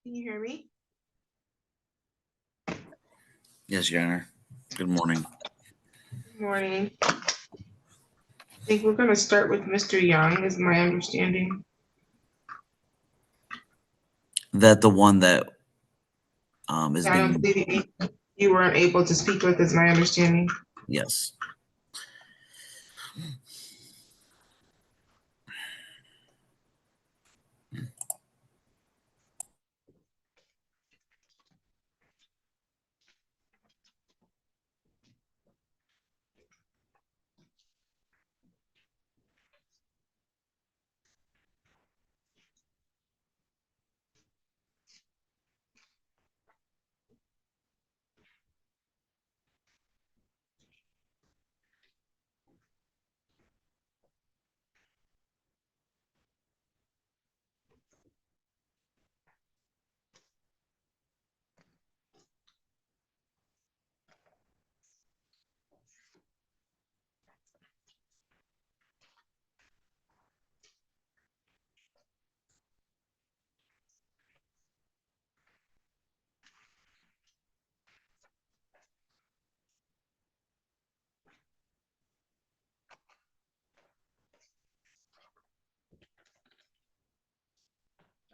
Can you hear me? Yes, Your Honor. Good morning. Good morning. I think we're going to start with Mr. Young, is my understanding. That the one that is I don't being, believe you weren't able to speak with, is my understanding. yes.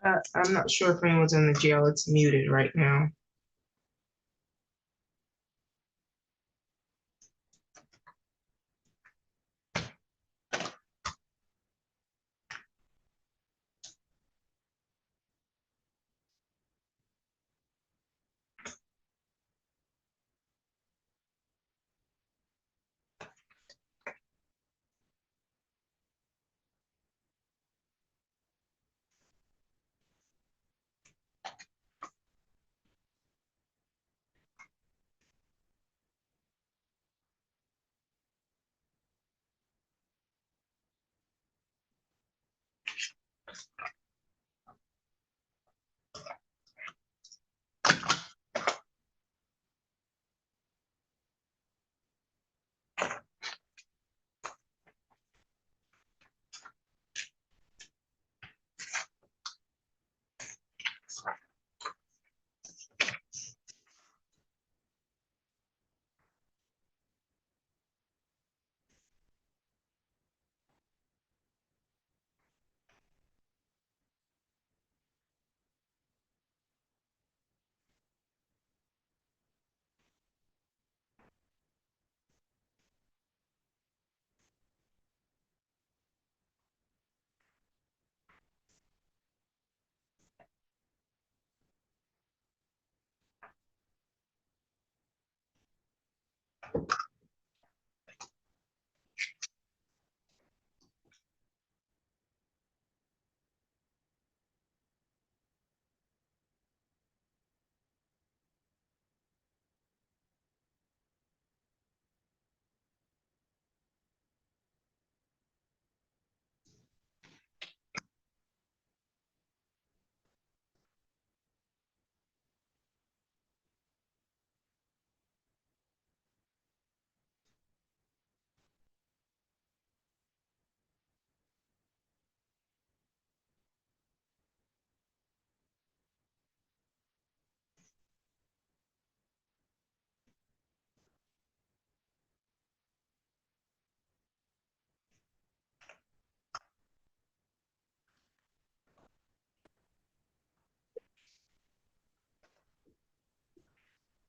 I'm not sure if anyone's in the jail. It's muted right now.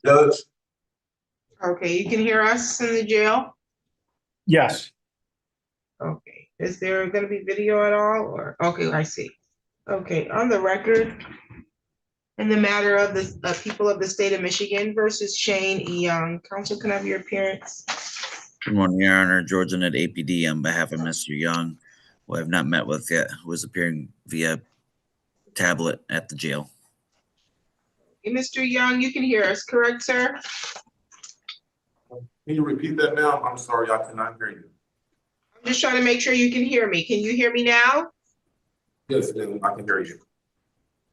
Judge, Okay, you can hear us in the jail? yes, Okay. Is there going to be video at all? Or okay, I see. Okay, on the record, in the matter of the people of the state of Michigan versus Shane E. Young, counsel can I have your appearance. Good morning, Your Honor. George Annette APD on behalf of Mr. Young, who I have not met with yet, who is appearing via tablet at the jail. Hey, Mr. Young, you can hear us, correct, sir? can you repeat that now? I'm sorry, I cannot hear you. I'm just trying to make sure you can hear me. Can you hear me now? Yes, ma'am, I can hear you.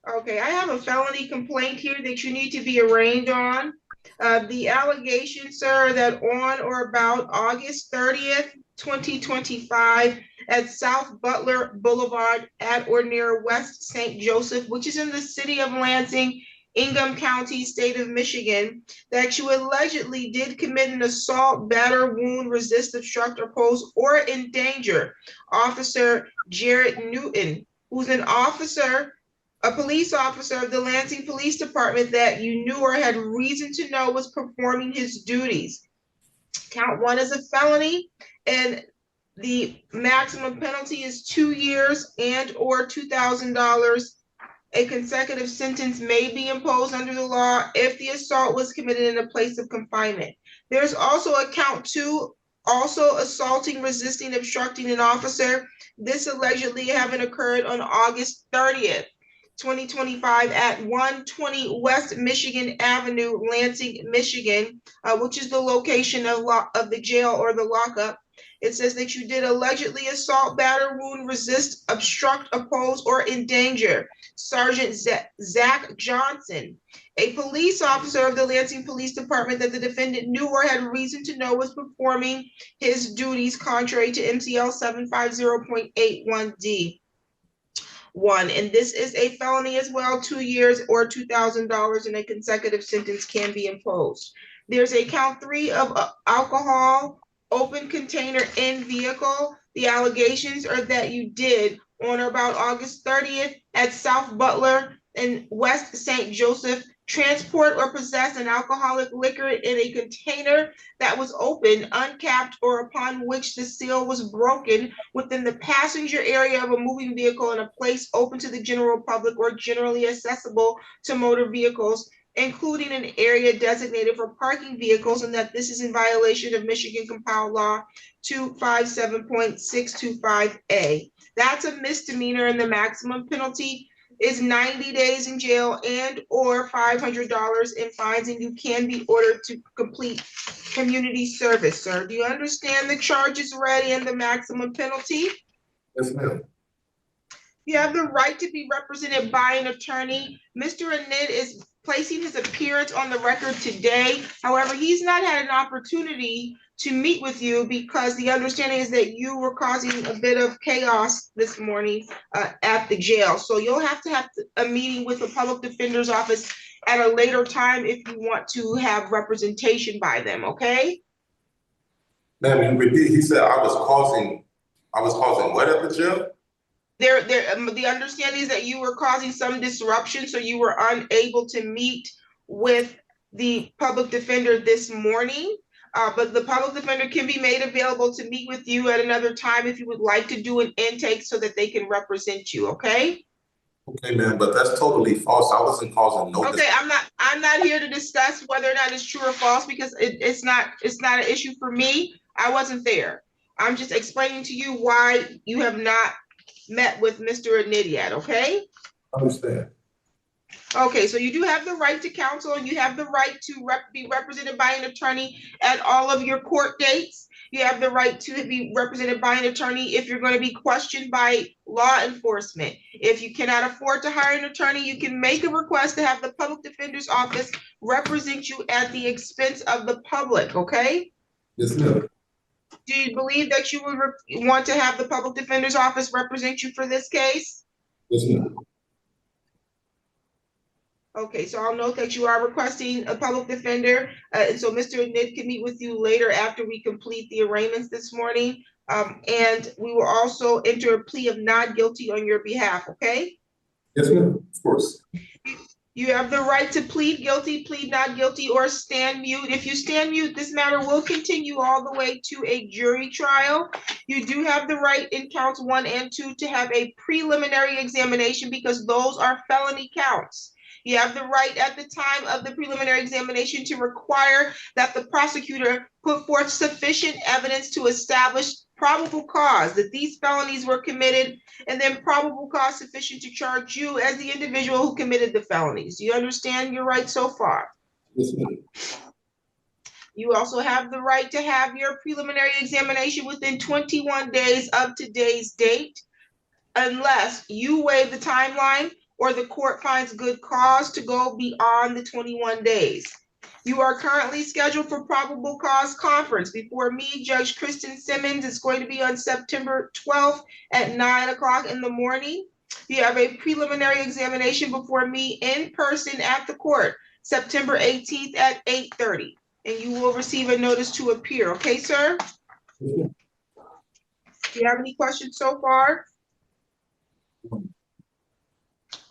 Okay, I have a felony complaint here that you need to be arraigned on. The allegation, sir, that on or about August 30th, 2025 at South Butler Boulevard at or near West St. Joseph, which is in the city of Lansing, Ingham County, state of Michigan, that you allegedly did commit an assault, batter, wound, resist, obstruct, oppose, or endanger Officer Jared Newton, who's an officer, a police officer of the Lansing Police Department that you knew or had reason to know was performing his duties. Count one is a felony, and the maximum penalty is 2 years and or $2,000. A consecutive sentence may be imposed under the law if the assault was committed in a place of confinement. There's also a count two, also assaulting, resisting, obstructing an officer. This allegedly having occurred on August 30th. 2025 at 120 West Michigan Avenue, Lansing, Michigan, which is the location of the jail or the lockup. It says that you did allegedly assault, batter, wound, resist, obstruct, oppose, or endanger Sergeant Zach Johnson, a police officer of the Lansing Police Department that the defendant knew or had reason to know was performing his duties contrary to MCL 750.81D. One, and this is a felony as well, 2 years or $2,000, and a consecutive sentence can be imposed. There's a count three of alcohol, open container in vehicle. The allegations are that you did on or about August 30th at South Butler and West St. Joseph transport or possess an alcoholic liquor in a container that was open, uncapped, or upon which the seal was broken within the passenger area of a moving vehicle in a place open to the general public or generally accessible to motor vehicles, including an area designated for parking vehicles, and that this is in violation of Michigan Compiled Law 257.625A. That's a misdemeanor, and the maximum penalty is 90 days in jail and or $500 in fines, and you can be ordered to complete community service, sir. Do you understand the charges ready and the maximum penalty? Yes, ma'am. You have the right to be represented by an attorney. Mr. Anid is placing his appearance on the record today. However, he's not had an opportunity to meet with you because the understanding is that you were causing a bit of chaos this morning at the jail. So you'll have a meeting with the public defender's office at a later time if you want to have representation by them, okay? Ma'am, you repeat, he said I was causing what at the jail? The understanding is that you were causing some disruption, so you were unable to meet with the public defender this morning. But the public defender can be made available to meet with you at another time if you would like to do an intake so that they can represent you, okay? Okay, ma'am, but that's totally false. I wasn't causing no. Okay, I'm not here to discuss whether or not it's true or false because it's not an issue for me. I wasn't there. I'm just explaining to you why you have not met with Mr. Anid yet, okay? I understand. Okay, so you do have the right to counsel and you have the right to be represented by an attorney at all of your court dates. You have the right to be represented by an attorney if you're going to be questioned by law enforcement. If you cannot afford to hire an attorney, you can make a request to have the public defender's office represent you at the expense of the public, okay? Yes, ma'am. Do you believe that you would want to have the public defender's office represent you for this case? Yes, ma'am. Okay, so I'll note that you are requesting a public defender. And so Mr. Anid can meet with you later after we complete the arraignments this morning. And we will also enter a plea of not guilty on your behalf, okay? Yes, ma'am, of course. You have the right to plead guilty, plead not guilty, or stand mute. If you stand mute, this matter will continue all the way to a jury trial. You do have the right in counts 1 and 2 to have a preliminary examination because those are felony counts. You have the right at the time of the preliminary examination to require that the prosecutor put forth sufficient evidence to establish probable cause that these felonies were committed, and then probable cause sufficient to charge you as the individual who committed the felonies. Do you understand your right so far? Yes, ma'am. You also have the right to have your preliminary examination within 21 days of today's date, unless you waive the timeline or the court finds good cause to go beyond the 21 days. You are currently scheduled for probable cause conference before me, Judge Kristen Simmons. It's going to be on September 12th at 9 o'clock in the morning. You have a preliminary examination before me in person at the court, September 18th at 8:30. And you will receive a notice to appear. Okay, sir? Do you have any questions so far?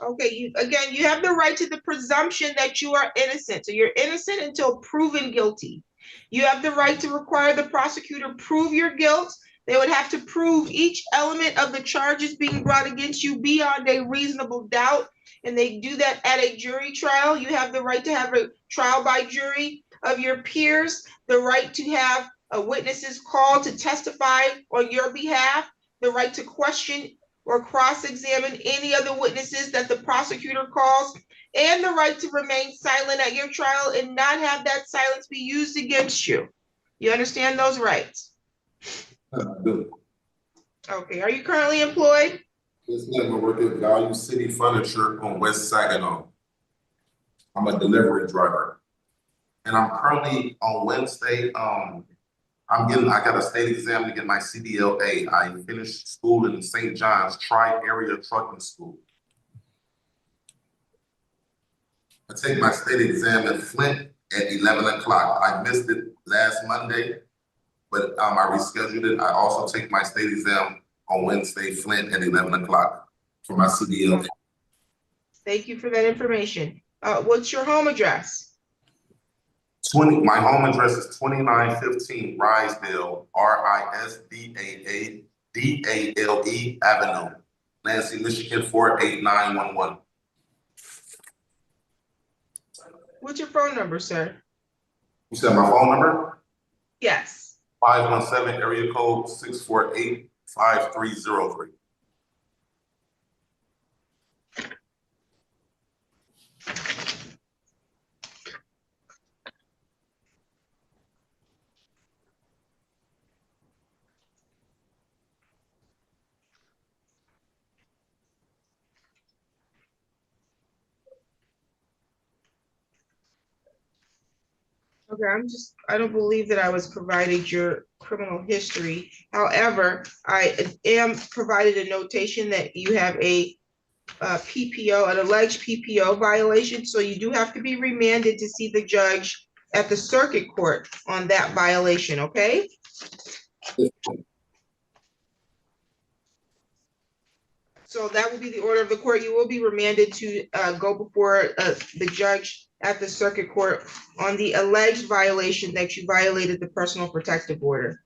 Okay, you have the right to the presumption that you are innocent. So you're innocent until proven guilty. You have the right to require the prosecutor prove your guilt. They would have to prove each element of the charges being brought against you beyond a reasonable doubt. And they do that at a jury trial. You have the right to have a trial by jury of your peers, the right to have witnesses called to testify on your behalf, the right to question or cross-examine any other witnesses that the prosecutor calls, and the right to remain silent at your trial and not have that silence be used against you. You understand those rights? Good. Okay, are you currently employed? This man, I work at Value City Furniture on West Saginaw. I'm a delivery driver. And I'm currently on Wednesday, I got a state exam to get my CDLA. I finished school in St. John's Tri-Area Trucking School. I take my state exam in Flint at 11 o'clock. I missed it last Monday, but I rescheduled it. I also take my state exam on Wednesday, Flint at 11 o'clock for my CDLA. Thank you for that information. What's your home address? My home address is 2915 Rysdale, Risdaale Avenue, Lansing, Michigan 48911. What's your phone number, sir? You said my phone number? Yes. 517 area code 648-5303. Okay, I don't believe that I was provided your criminal history. However, I am provided a notation that you have a PPO, an alleged PPO violation, so you do have to be remanded to see the judge at the circuit court on that violation, okay? So that will be the order of the court. You will be remanded to go before the judge at the circuit court on the alleged violation that you violated the personal protective order.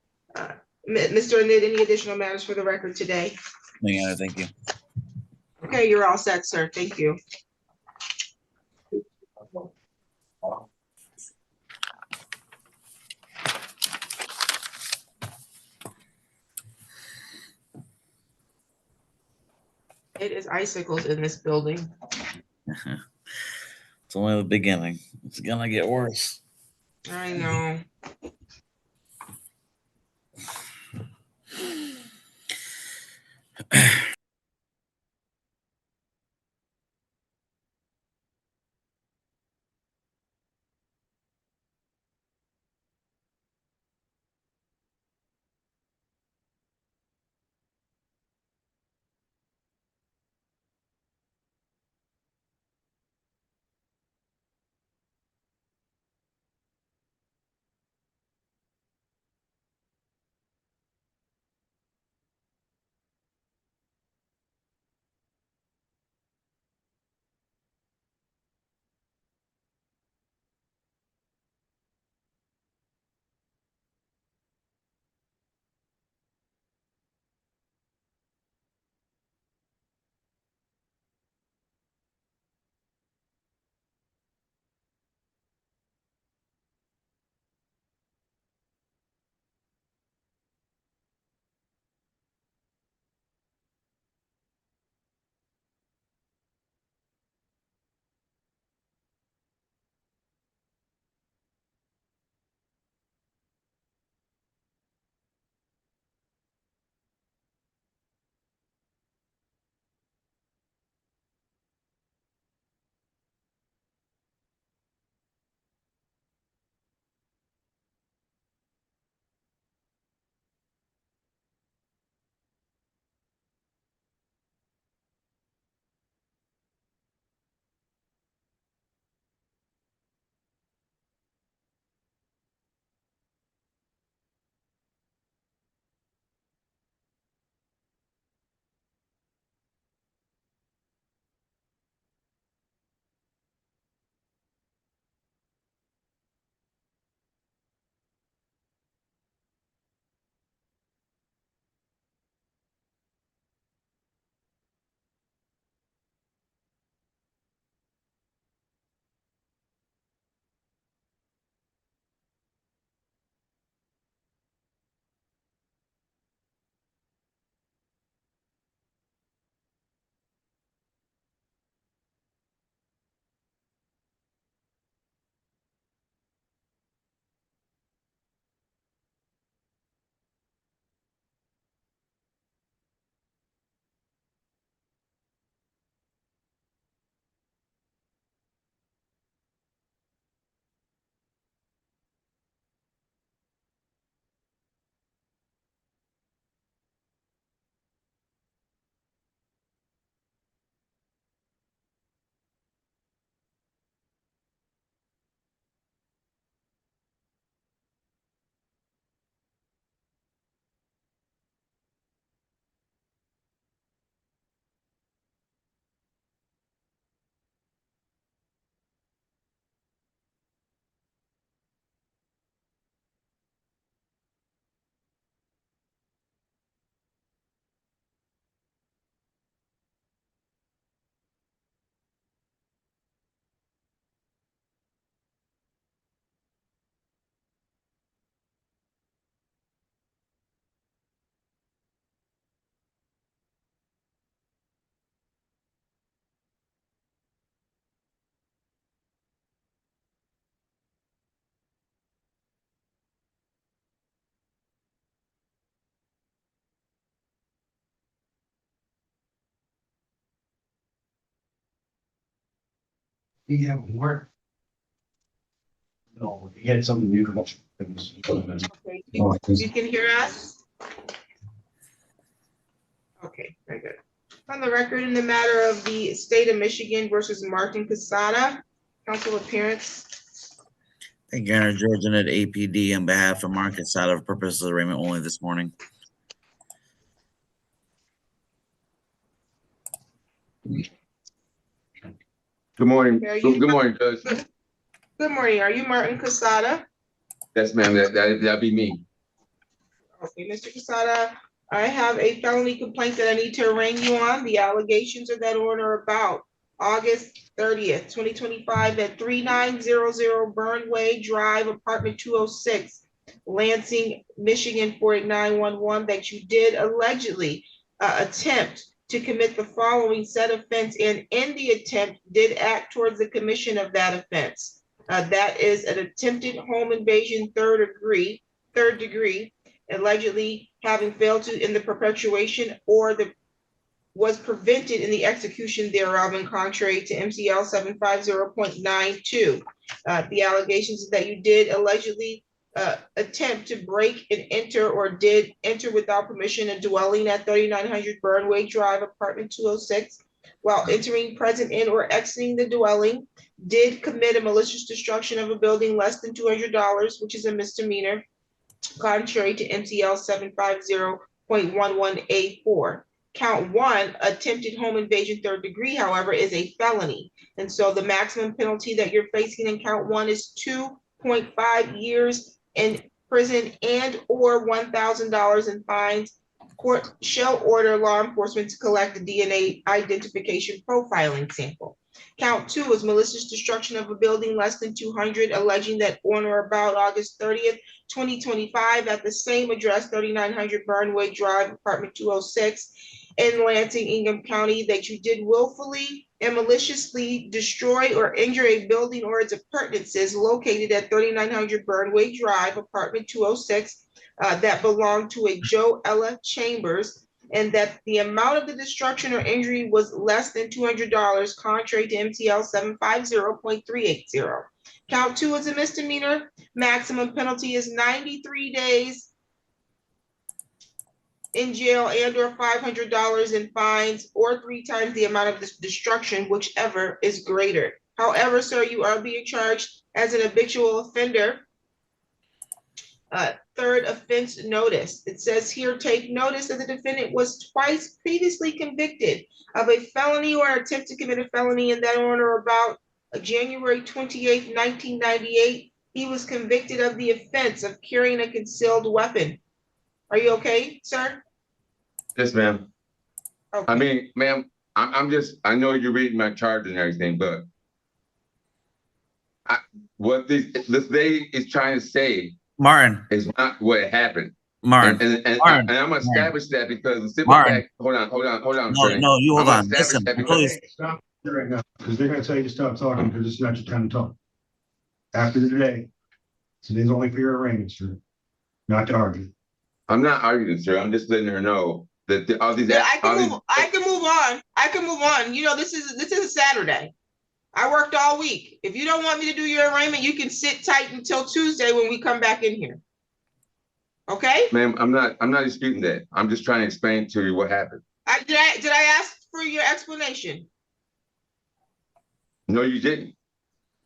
Mr. Anid, any additional matters for the record today? Yeah, thank you. Okay, you're all set, sir. Thank you. It is icicles in this building. It's only the beginning. It's gonna get worse. I know. He had work. No, he had something new. Okay, you can hear us? Okay, very good. On the record, in the matter of the state of Michigan versus Martin Casada, council appearance. Thank you, Your Honor. Georgia Net APD on behalf of Marcus out of purpose of arraignment only this morning. Good morning. Are you- Good morning, Judge. Good morning. Are you Martin Casada? Yes, ma'am. That'd be me. Okay, Mr. Casada, I have a felony complaint that I need to arraign you on. The allegations are that on or about August 30th, 2025 at 3900 Burnway Drive, apartment 206, Lansing, Michigan 48911, that you did allegedly attempt to commit the following said offense, and in the attempt did act towards the commission of that offense. That is an attempted home invasion third degree, allegedly having failed to in the perpetuation or the was prevented in the execution thereof in contrary to MCL 750.92. The allegations is that you did allegedly attempt to break and enter or did enter without permission a dwelling at 3900 Burnway Drive, apartment 206, while entering, present in, or exiting the dwelling, did commit a malicious destruction of a building less than $200, which is a misdemeanor, contrary to MCL 750.11A4. Count one, attempted home invasion third degree, however, is a felony. And so the maximum penalty that you're facing in count one is 2.5 years in prison and or $1,000 in fines. Court shall order law enforcement to collect a DNA identification profiling sample. Count two is malicious destruction of a building less than 200, alleging that on or about August 30th, 2025 at the same address, 3900 Burnway Drive, apartment 206 in Lansing, Ingham County, that you did willfully and maliciously destroy or injure a building or its appurtenances located at 3900 Burnway Drive, apartment 206, that belonged to a Joe Ella Chambers, and that the amount of the destruction or injury was less than $200, contrary to MCL 750.380. Count two is a misdemeanor. Maximum penalty is 93 days in jail and or $500 in fines, or 3 times the amount of this destruction, whichever is greater. However, sir, you are being charged as an habitual offender. Third offense notice. It says here, take notice that the defendant was twice previously convicted of a felony or attempt to commit a felony in that on or about January 28th, 1998. He was convicted of the offense of carrying a concealed weapon. Are you okay, sir? Yes, ma'am. Okay. I mean, ma'am, I know you're reading my charge and everything, but what this lady is trying to say Martin, is not what happened. Martin, And Martin, I'm gonna establish that because the simple Martin. fact, hold on, no, attorney. no, you hold I'm on. gonna establish Listen, that please. because Stop right now, because they're gonna tell you to stop talking, because it's not your time to talk. After today, today's only for your arraignment, sir, not to argue. I'm not arguing, sir. I'm just letting her know that all these. Yeah, I can move on. I can move on. You know, this is a Saturday. I worked all week. If you don't want me to do your arraignment, you can sit tight until Tuesday when we come back in here. Okay? Ma'am, I'm not disputing that. I'm just trying to explain to you what happened. Did I ask for your explanation? No, you didn't.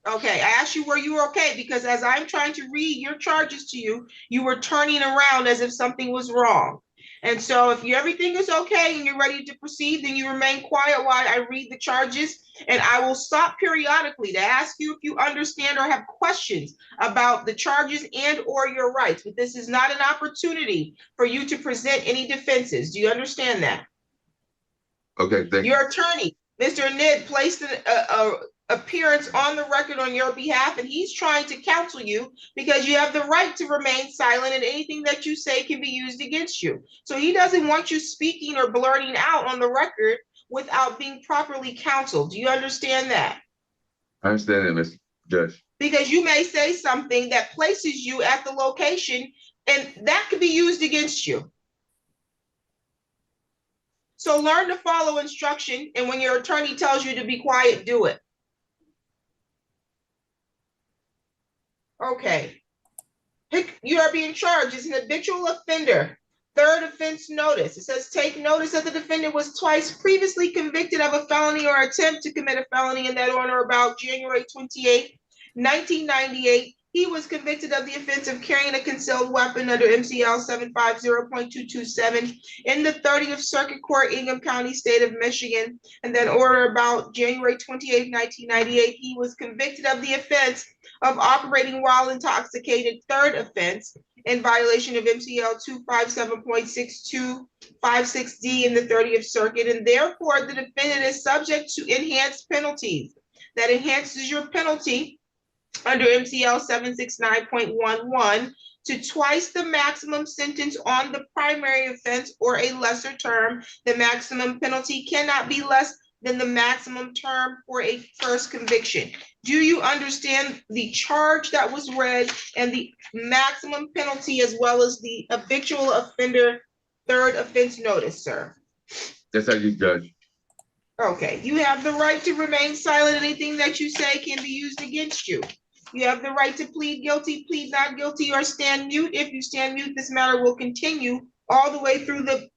Okay, I asked you were you okay, because as I'm trying to read your charges to you, you were turning around as if something was wrong. And so if everything is okay and you're ready to proceed, then you remain quiet while I read the charges, and I will stop periodically to ask you if you understand or have questions about the charges and or your rights. But this is not an opportunity for you to present any defenses. Do you understand that? Okay, thank you. Your attorney, Mr. Ned, placed a appearance on the record on your behalf, and he's trying to counsel you because you have the right to remain silent, and anything that you say can be used against you. So he doesn't want you speaking or blurting out on the record without being properly counseled. Do you understand that? I understand that, Mr. Judge. Because you may say something that places you at the location, and that could be used against you. So learn to follow instruction, and when your attorney tells you to be quiet, do it. Okay. You are being charged as an habitual offender. Third offense notice. It says take notice that the defendant was twice previously convicted of a felony or attempt to commit a felony in that on or about January 28, 1998. He was convicted of the offense of carrying a concealed weapon under MCL 750.227 in the 30th Circuit Court, Ingham County, State of Michigan. And then order about January 28, 1998, he was convicted of the offense of operating while intoxicated, third offense, in violation of MCL 257.6256D in the 30th Circuit, and therefore the defendant is subject to enhanced penalties. That enhances your penalty under MCL 769.11 to twice the maximum sentence on the primary offense or a lesser term. The maximum penalty cannot be less than the maximum term for a first conviction. Do you understand the charge that was read and the maximum penalty as well as the habitual offender third offense notice, sir? Yes, I do, Judge. Okay, you have the right to remain silent. Anything that you say can be used against you. You have the right to plead guilty, plead not guilty, or stand mute. If you stand mute, this matter will continue all the way through the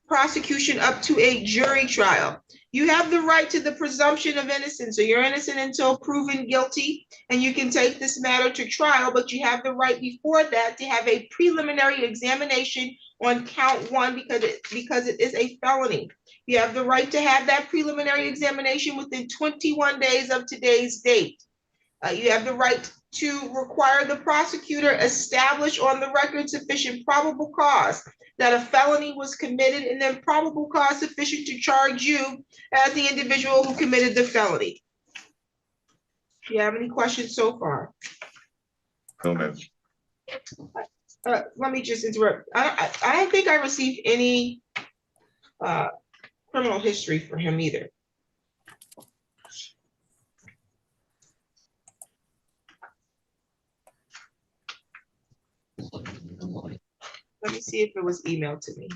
prosecution up to a jury trial. You have the right to the presumption of innocence. So you're innocent until proven guilty, and you can take this matter to trial, but you have the right before that to have a preliminary examination on count one because it is a felony. You have the right to have that preliminary examination within 21 days of today's date. You have the right to require the prosecutor establish on the record sufficient probable cause that a felony was committed, and then probable cause sufficient to charge you as the individual who committed the felony. Do you have any questions so far? No, ma'am. Let me just interrupt. I don't think I received any criminal history for him either. Let me see if it was emailed to me.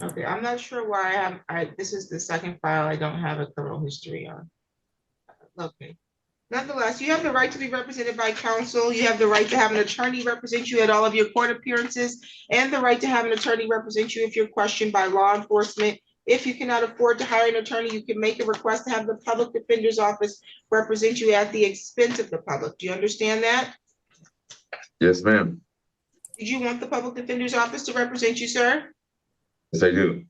Okay, I'm not sure why this is the second file I don't have a criminal history on. Okay. Nonetheless, you have the right to be represented by counsel. You have the right to have an attorney represent you at all of your court appearances, and the right to have an attorney represent you if you're questioned by law enforcement. If you cannot afford to hire an attorney, you can make a request to have the public defender's office represent you at the expense of the public. Do you understand that? Yes, ma'am. Did you want the public defender's office to represent you, sir? Yes, I do.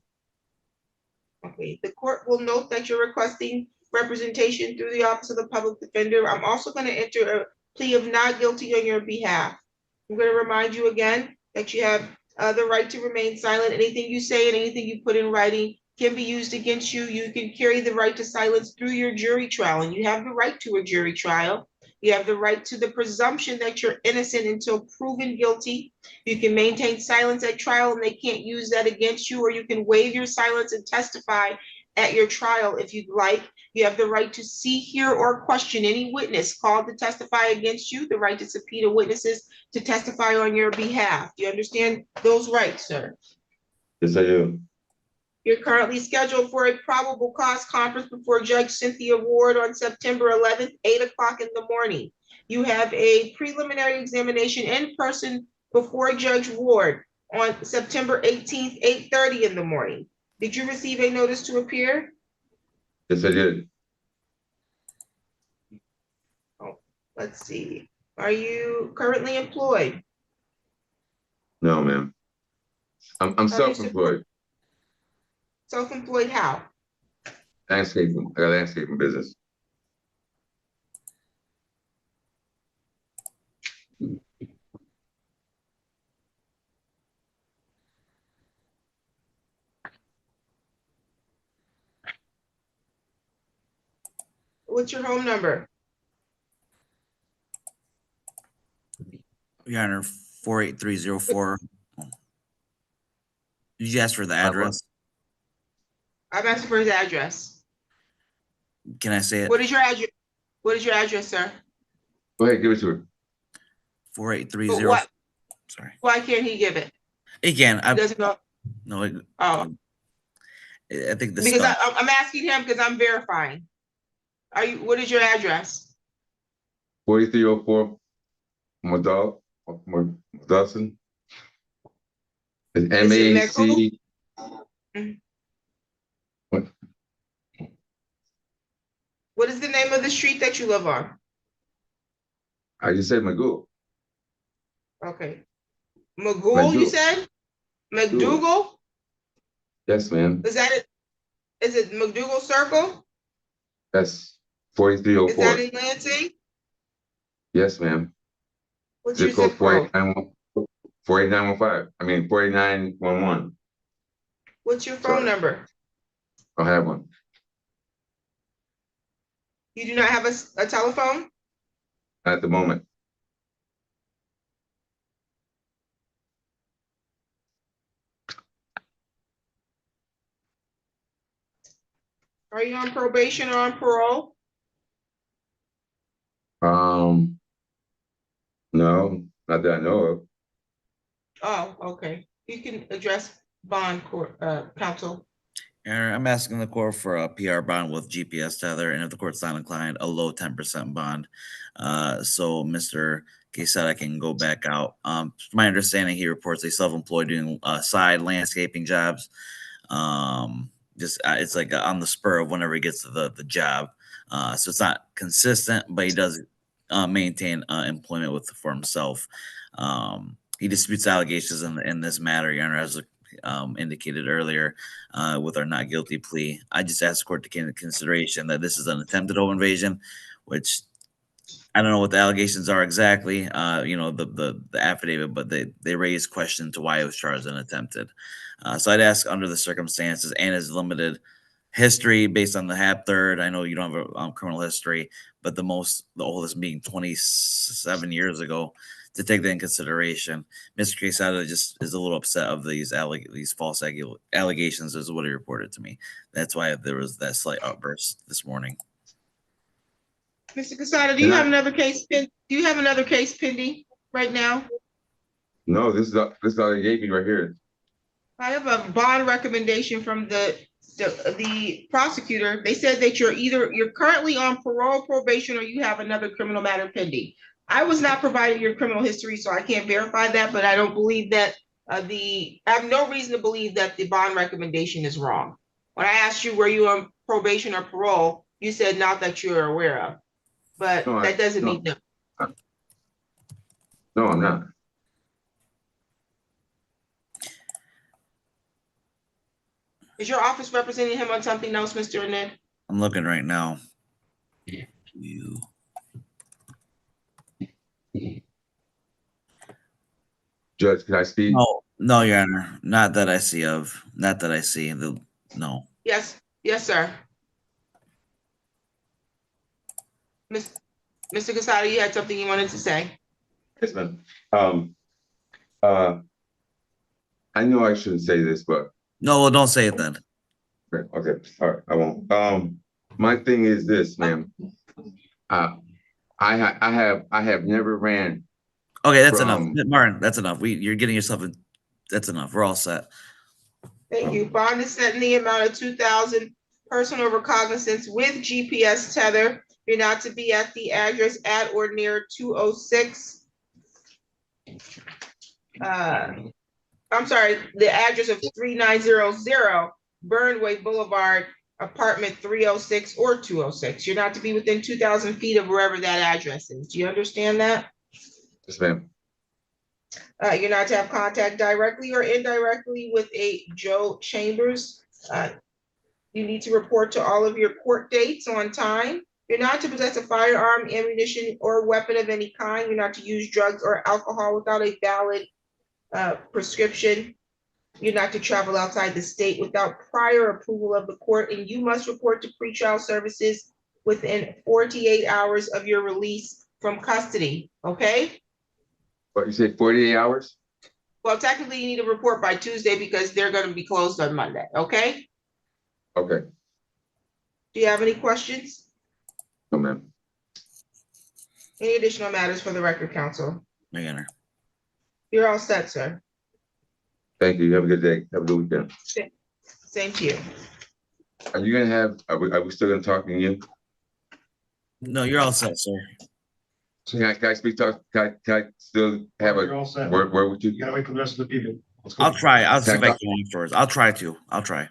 Okay, the court will note that you're requesting representation through the office of the public defender. I'm also going to enter a plea of not guilty on your behalf. I'm going to remind you again that you have the right to remain silent. Anything you say and anything you put in writing can be used against you. You can carry the right to silence through your jury trial, and you have the right to a jury trial. You have the right to the presumption that you're innocent until proven guilty. You can maintain silence at trial and they can't use that against you, or you can waive your silence and testify at your trial if you'd like. You have the right to see, hear, or question any witness called to testify against you, the right to subpoena witnesses to testify on your behalf. Do you understand those rights, sir? Yes, I do. You're currently scheduled for a probable cause conference before Judge Cynthia Ward on September 11th, 8 o'clock in the morning. You have a preliminary examination in person before Judge Ward on September 18th, 8:30 in the morning. Did you receive a notice to appear? Yes, I did. Oh, let's see. Are you currently employed? No, ma'am. I'm self-employed. Self-employed how? Landscaping. I got a landscaping business. What's your home number? Your Honor, 48304. Did you ask for the address? I'm asking for his address. Can I say it? What is your address? What is your address, sir? Go ahead, give it to her. 48304. But what? Sorry. Why can't he give it? Again, He doesn't know. no, Oh, I think the because stuff. I'm asking him because I'm verifying. What is your address? 4304 Dawson. It's Is it Mecco? MAC. What? What is the name of the street that you live on? I just said Magoo. Okay. McGool, you said? McDougal? Yes, ma'am. Is that it? Is it McDougal Circle? That's Is 4304. that in Lansing? Yes, ma'am. What's your Zip code zip code? 48915. I mean 48911. What's your phone Sorry. number? I'll have one. You do not have a telephone? At the moment. Are you on probation or on parole? No, not that I know of. Oh, okay. You can address bond court, counsel. Your Honor, I'm asking the court for a PR bond with GPS tether, and if the court's not inclined, a low 10% bond. So Mr. Quesada can go back out. From my understanding, he reports he's self-employed doing side landscaping jobs. It's like on the spur of whenever he gets to the job. So it's not consistent, but he does maintain employment for himself. He disputes allegations in this matter, Your Honor, as indicated earlier with our not guilty plea. I just asked the court to take into consideration that this is an attempted home invasion, which I don't know what the allegations are exactly, the affidavit, but they raise question to why it was charged and attempted. So I'd ask under the circumstances and his limited history based on the HAP third. I know you don't have a criminal history, but the oldest being 27 years ago, to take that in consideration. Mr. Quesada just is a little upset of these false allegations, is what he reported to me. That's why there was that slight outburst this morning. Mr. Quesada, do you have another case? Do you have another case pending right now? No, this is all they gave me right here. I have a bond recommendation from the prosecutor. They said that you're currently on parole, probation, or you have another criminal matter pending. I was not provided your criminal history, so I can't verify that, but I don't believe that I have no reason to believe that the bond recommendation is wrong. When I asked you, were you on probation or parole, you said not that you're aware of, but that doesn't mean no. No, I'm not. Is your office representing him on something else, Mr. Arnett? I'm looking right now. Judge, can I speak? No, Your Honor. Not that I see of. Not that I see. No. Yes, sir. Mr. Quesada, you had something you wanted to say? Yes, ma'am. I know I shouldn't say this, but No, well, don't say it then. okay, all right, I won't. My thing is this, ma'am. I have never ran. Okay, that's enough, Martin. That's enough. You're getting yourself in. That's enough. We're all set. Thank you. Bond is set in the amount of $2,000. Personal recognizance with GPS tether. You're not to be at the address at or near 206. I'm sorry, the address of 3900 Burnway Boulevard, apartment 306 or 206. You're not to be within 2,000 feet of wherever that address is. Do you understand that? Yes, ma'am. You're not to have contact directly or indirectly with a Joe Chambers. You need to report to all of your court dates on time. You're not to possess a firearm, ammunition, or weapon of any kind. You're not to use drugs or alcohol without a valid prescription. You're not to travel outside the state without prior approval of the court, and you must report to pretrial services within 48 hours of your release from custody, okay? What, you say 48 hours? Well, technically, you need to report by Tuesday because they're gonna be closed on Monday, okay? Okay, Do you have any questions? no, ma'am. Any additional matters for the record, counsel? Again, You're all set, sir. Thank you. Have a good day. Have a good weekend. Same to you. Are you gonna have, are we still gonna talk to you? no, you're all set, sir. Can I speak, can I still have You're a all set. word with You you? gotta wait for the rest of the people. Let's go. I'll try. I'll see if I Thank can afterwards. I'll try to. I'll try.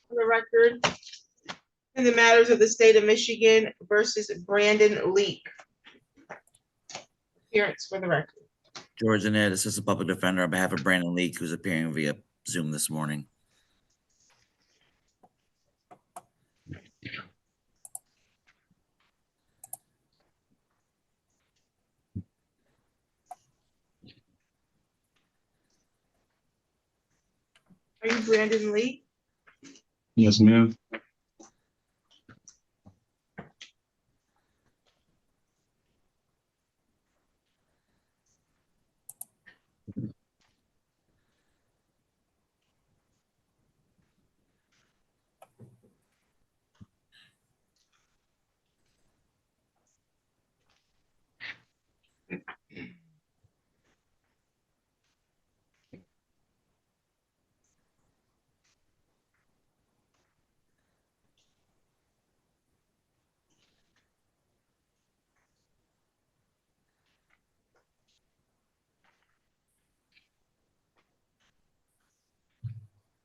For the record, in the matters of the state of Michigan versus Brandon Leak. Appearance for the record. George Annette, Assistant Public Defender, on behalf of Brandon Leak, who's appearing via Zoom this morning. Are you Brandon Leak? Yes, ma'am.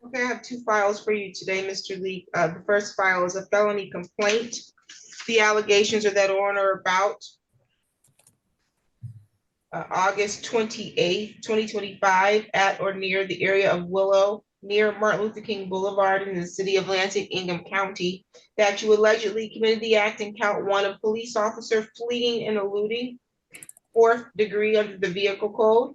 Okay, I have two files for you today, Mr. Leak. The first file is a felony complaint. The allegations are that on or about August 28th, 2025, at or near the area of Willow, near Martin Luther King Boulevard in the city of Lansing, Ingham County, that you allegedly committed the act in count one of police officer fleeing and eluding, fourth degree under the vehicle code.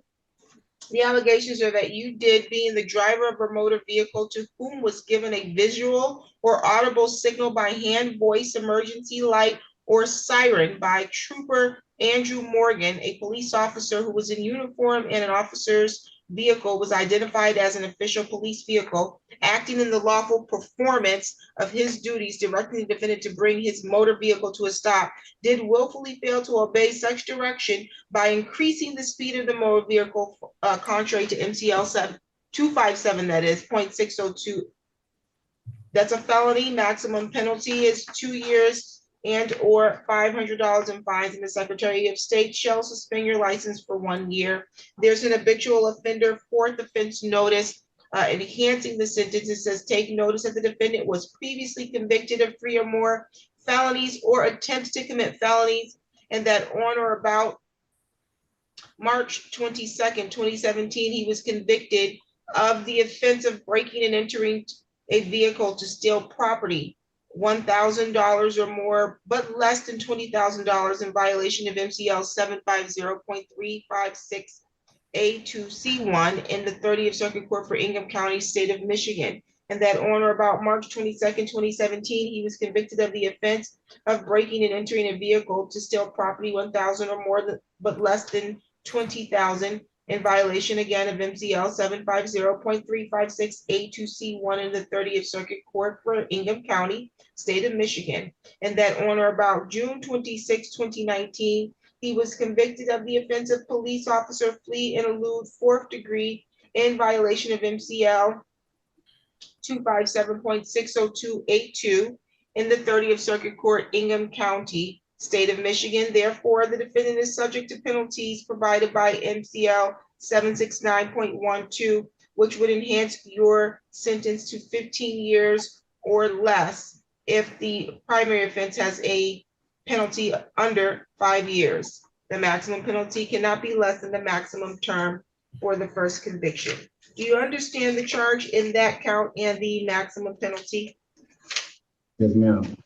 The allegations are that you did, being the driver of a motor vehicle to whom was given a visual or audible signal by hand, voice, emergency light, or siren by Trooper Andrew Morgan, a police officer who was in uniform and an officer's vehicle was identified as an official police vehicle, acting in the lawful performance of his duties, directing the defendant to bring his motor vehicle to a stop, did willfully fail to obey such direction by increasing the speed of the motor vehicle contrary to MCL 257, that is 0.602. That's a felony. Maximum penalty is 2 years and or $500 in fines, and the Secretary of State shall suspend your license for 1 year. There's an habitual offender fourth offense notice enhancing the sentence. It says, take notice that the defendant was previously convicted of 3 or more felonies or attempts to commit felonies, and that on or about March 22nd, 2017, he was convicted of the offense of breaking and entering a vehicle to steal property, $1,000 or more, but less than $20,000 in violation of MCL 750.356A2C1 in the 30th Circuit Court for Ingham County, State of Michigan. And that on or about March 22nd, 2017, he was convicted of the offense of breaking and entering a vehicle to steal property, 1,000 or more, but less than 20,000 in violation again of MCL 750.356A2C1 in the 30th Circuit Court for Ingham County, State of Michigan. And that on or about June 26, 2019, he was convicted of the offense of police officer flee and elude 4th degree in violation of MCL 257.602A2 in the 30th Circuit Court, Ingham County, State of Michigan. Therefore, the defendant is subject to penalties provided by MCL 769.12, which would enhance your sentence to 15 years or less if the primary offense has a penalty under 5 years. The maximum penalty cannot be less than the maximum term for the first conviction. Do you understand the charge in that count and the maximum penalty? Yes, ma'am.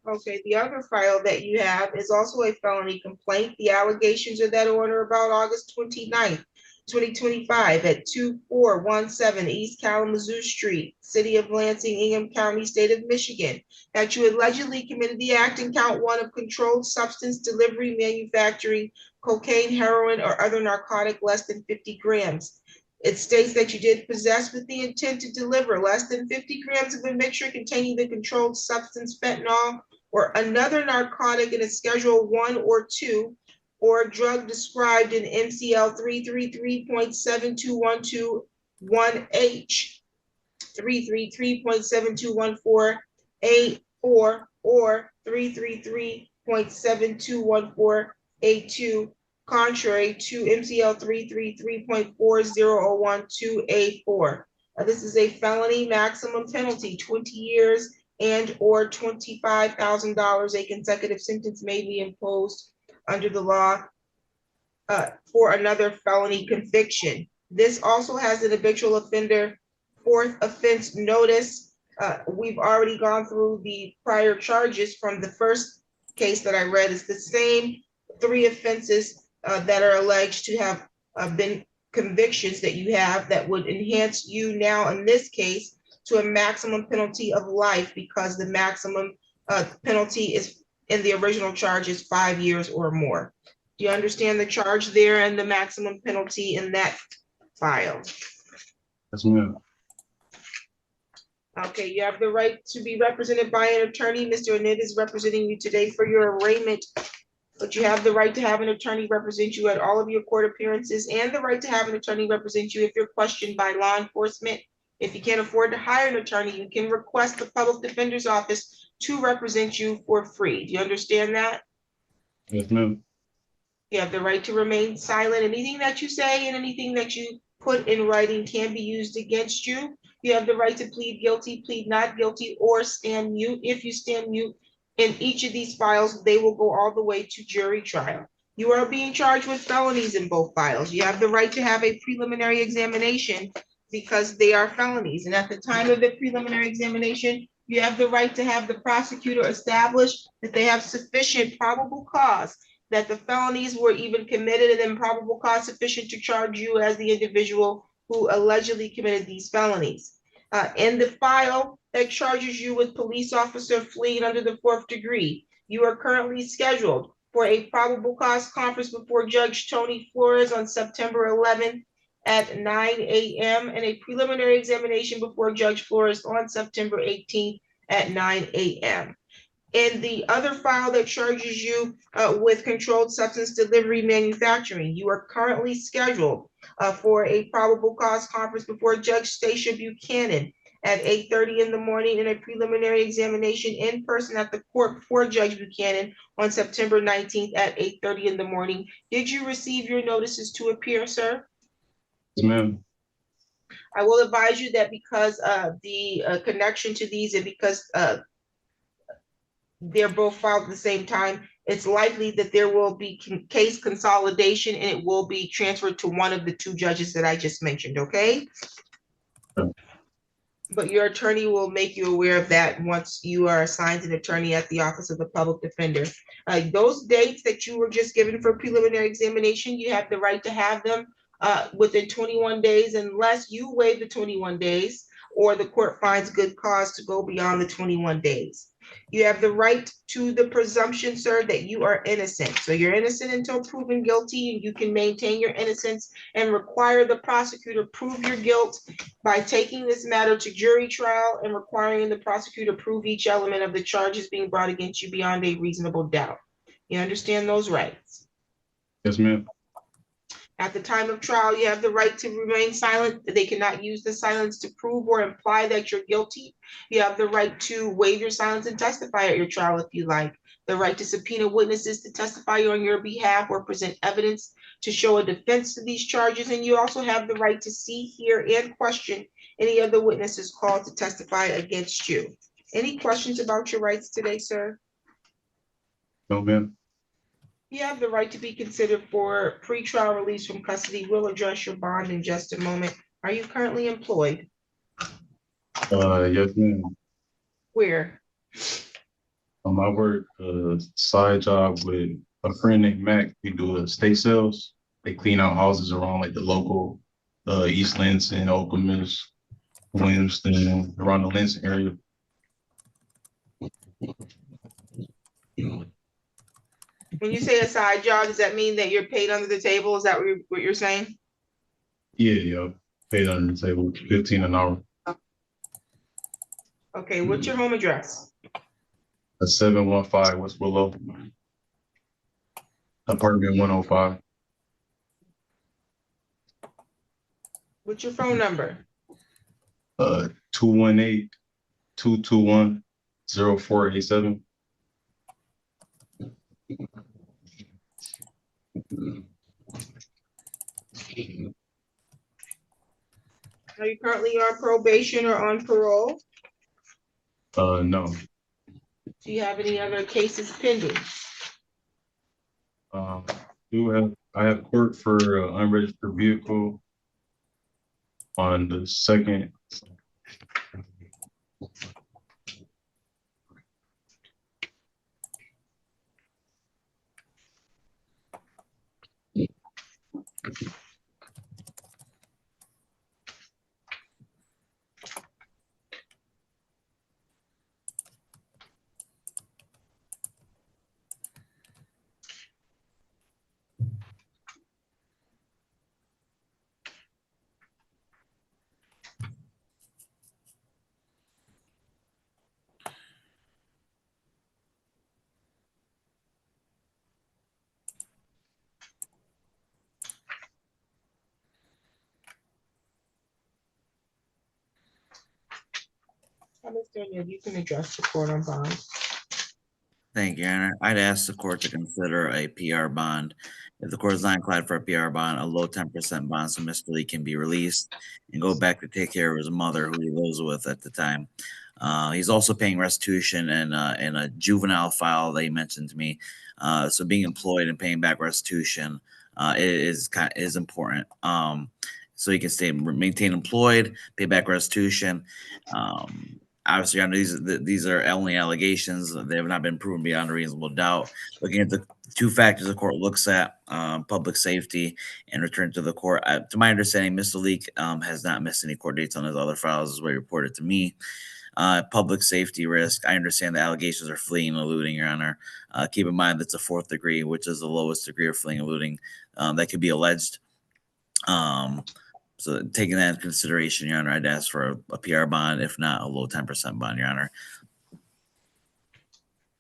Okay, the other file that you have is also a felony complaint. The allegations are that on or about August 29th, 2025 at 2417 East Kalamazoo Street, City of Lansing, Ingham County, State of Michigan, that you allegedly committed the act in count 1 of controlled substance delivery, manufacturing, cocaine, heroin, or other narcotic less than 50 grams. It states that you did possess with the intent to deliver less than 50 grams of a mixture containing the controlled substance fentanyl or another narcotic in a Schedule 1 or 2, or a drug described in MCL 333.7212-1H, 333.7214A4, or 333.7214A2, contrary to MCL 333.4001-2A4. This is a felony maximum penalty, 20 years and or $25,000. A consecutive sentence may be imposed under the law for another felony conviction. This also has an habitual offender fourth offense notice. We've already gone through the prior charges from the first case that I read. It's the same 3 offenses that are alleged to have been convictions that you have that would enhance you now in this case to a maximum penalty of life, because the maximum penalty is in the original charge is 5 years or more. Do you understand the charge there and the maximum penalty in that file? Yes, ma'am. Okay, you have the right to be represented by an attorney. Mr. Anit is representing you today for your arraignment, but you have the right to have an attorney represent you at all of your court appearances, and the right to have an attorney represent you if you're questioned by law enforcement. If you can't afford to hire an attorney, you can request the public defender's office to represent you for free. Do you understand that? Yes, ma'am. You have the right to remain silent. Anything that you say and anything that you put in writing can be used against you. You have the right to plead guilty, plead not guilty, or stand mute. If you stand mute in each of these files, they will go all the way to jury trial. You are being charged with felonies in both files. You have the right to have a preliminary examination because they are felonies. And at the time of the preliminary examination, you have the right to have the prosecutor establish that they have sufficient probable cause that the felonies were even committed, and then probable cause sufficient to charge you as the individual who allegedly committed these felonies. In the file that charges you with police officer fleeing under the 4th degree, you are currently scheduled for a probable cause conference before Judge Tony Flores on September 11th at 9 a.m. and a preliminary examination before Judge Flores on September 18th at 9 a.m. In the other file that charges you with controlled substance delivery manufacturing, you are currently scheduled for a probable cause conference before Judge Stacia Buchanan at 8:30 in the morning and a preliminary examination in person at the court before Judge Buchanan on September 19th at 8:30 in the morning. Did you receive your notices to appear, sir? Yes, ma'am. I will advise you that because of the connection to these and because they're both filed at the same time, it's likely that there will be case consolidation and it will be transferred to one of the two judges that I just mentioned, okay? Okay. But your attorney will make you aware of that once you are assigned an attorney at the Office of the Public Defender. Those dates that you were just given for preliminary examination, you have the right to have them within 21 days unless you waive the 21 days or the court finds good cause to go beyond the 21 days. You have the right to the presumption, sir, that you are innocent. So you're innocent until proven guilty, and you can maintain your innocence and require the prosecutor prove your guilt by taking this matter to jury trial and requiring the prosecutor prove each element of the charges being brought against you beyond a reasonable doubt. You understand those rights? Yes, ma'am. At the time of trial, you have the right to remain silent. They cannot use the silence to prove or imply that you're guilty. You have the right to waive your silence and testify at your trial if you like. The right to subpoena witnesses to testify on your behalf or present evidence to show a defense to these charges. And you also have the right to see, hear, and question any of the witnesses called to testify against you. Any questions about your rights today, sir? No, ma'am. You have the right to be considered for pretrial release from custody. We'll address your bond in just a moment. Are you currently employed? Yes, ma'am. Where? I work a side job with a friend named Mac. We do estate sales. They clean out houses around like the local East Lansing, Okemos, Williamston, around the Lansing area. When you say a side job, does that mean that you're paid under the table? Is that what you're saying? Yeah. Paid under the table, 15 an hour. Okay, what's your home address? A 715 West Willow. Apartment 105. What's your phone number? 218-221-0487. Are you currently on probation or on parole? No. Do you have any other cases pending? I have court for unregistered vehicle on the 2nd. Mr. O'Neill, you can address the court on bond. Thank you, Your Honor. I'd ask the court to consider a PR bond. If the court is not inclined for a PR bond, a low 10% bond so Mr. Lee can be released and go back to take care of his mother, who he lives with at the time. He's also paying restitution and in a juvenile file that he mentioned to me. So being employed and paying back restitution is important. So he can maintain employed, pay back restitution. Obviously, I know these are only allegations. They have not been proven beyond a reasonable doubt. Looking at the two factors the court looks at, public safety and return to the court. To my understanding, Mr. Leak has not missed any court dates on his other files, is what he reported to me. Public safety risk. I understand the allegations are fleeing and eluding, Your Honor. Keep in mind that's a 4th degree, which is the lowest degree of fleeing and eluding that could be alleged. So taking that into consideration, Your Honor, I'd ask for a PR bond, if not a low 10% bond, Your Honor.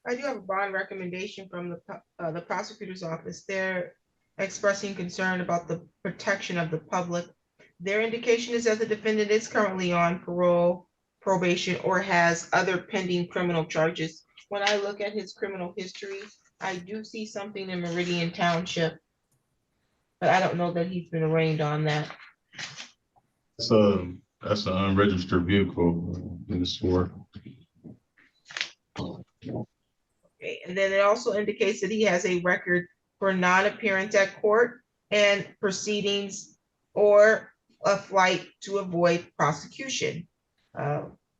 I do have a bond recommendation from the prosecutor's office. They're expressing concern about the protection of the public. Their indication is that the defendant is currently on parole probation or has other pending criminal charges. When I look at his criminal history, I do see something in Meridian Township, but I don't know that he's been arraigned on that. That's an unregistered vehicle in the store. Okay, and then it also indicates that he has a record for non-appearance at court and proceedings or a flight to avoid prosecution.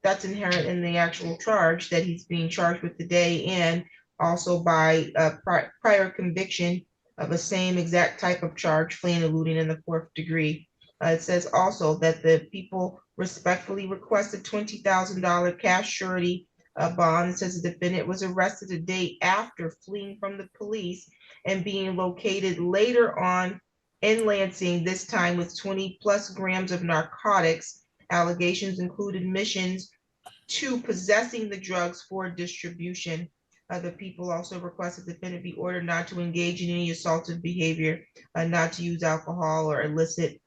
That's inherent in the actual charge that he's being charged with today, and also by a prior conviction of the same exact type of charge, fleeing, eluding in the 4th degree. It says also that the people respectfully request a $20,000 cash surety bond. It says the defendant was arrested a day after fleeing from the police and being located later on in Lansing, this time with 20 plus grams of narcotics. Allegations include admissions to possessing the drugs for distribution. The people also request that the defendant be ordered not to engage in any assaultive behavior, not to use alcohol or illicit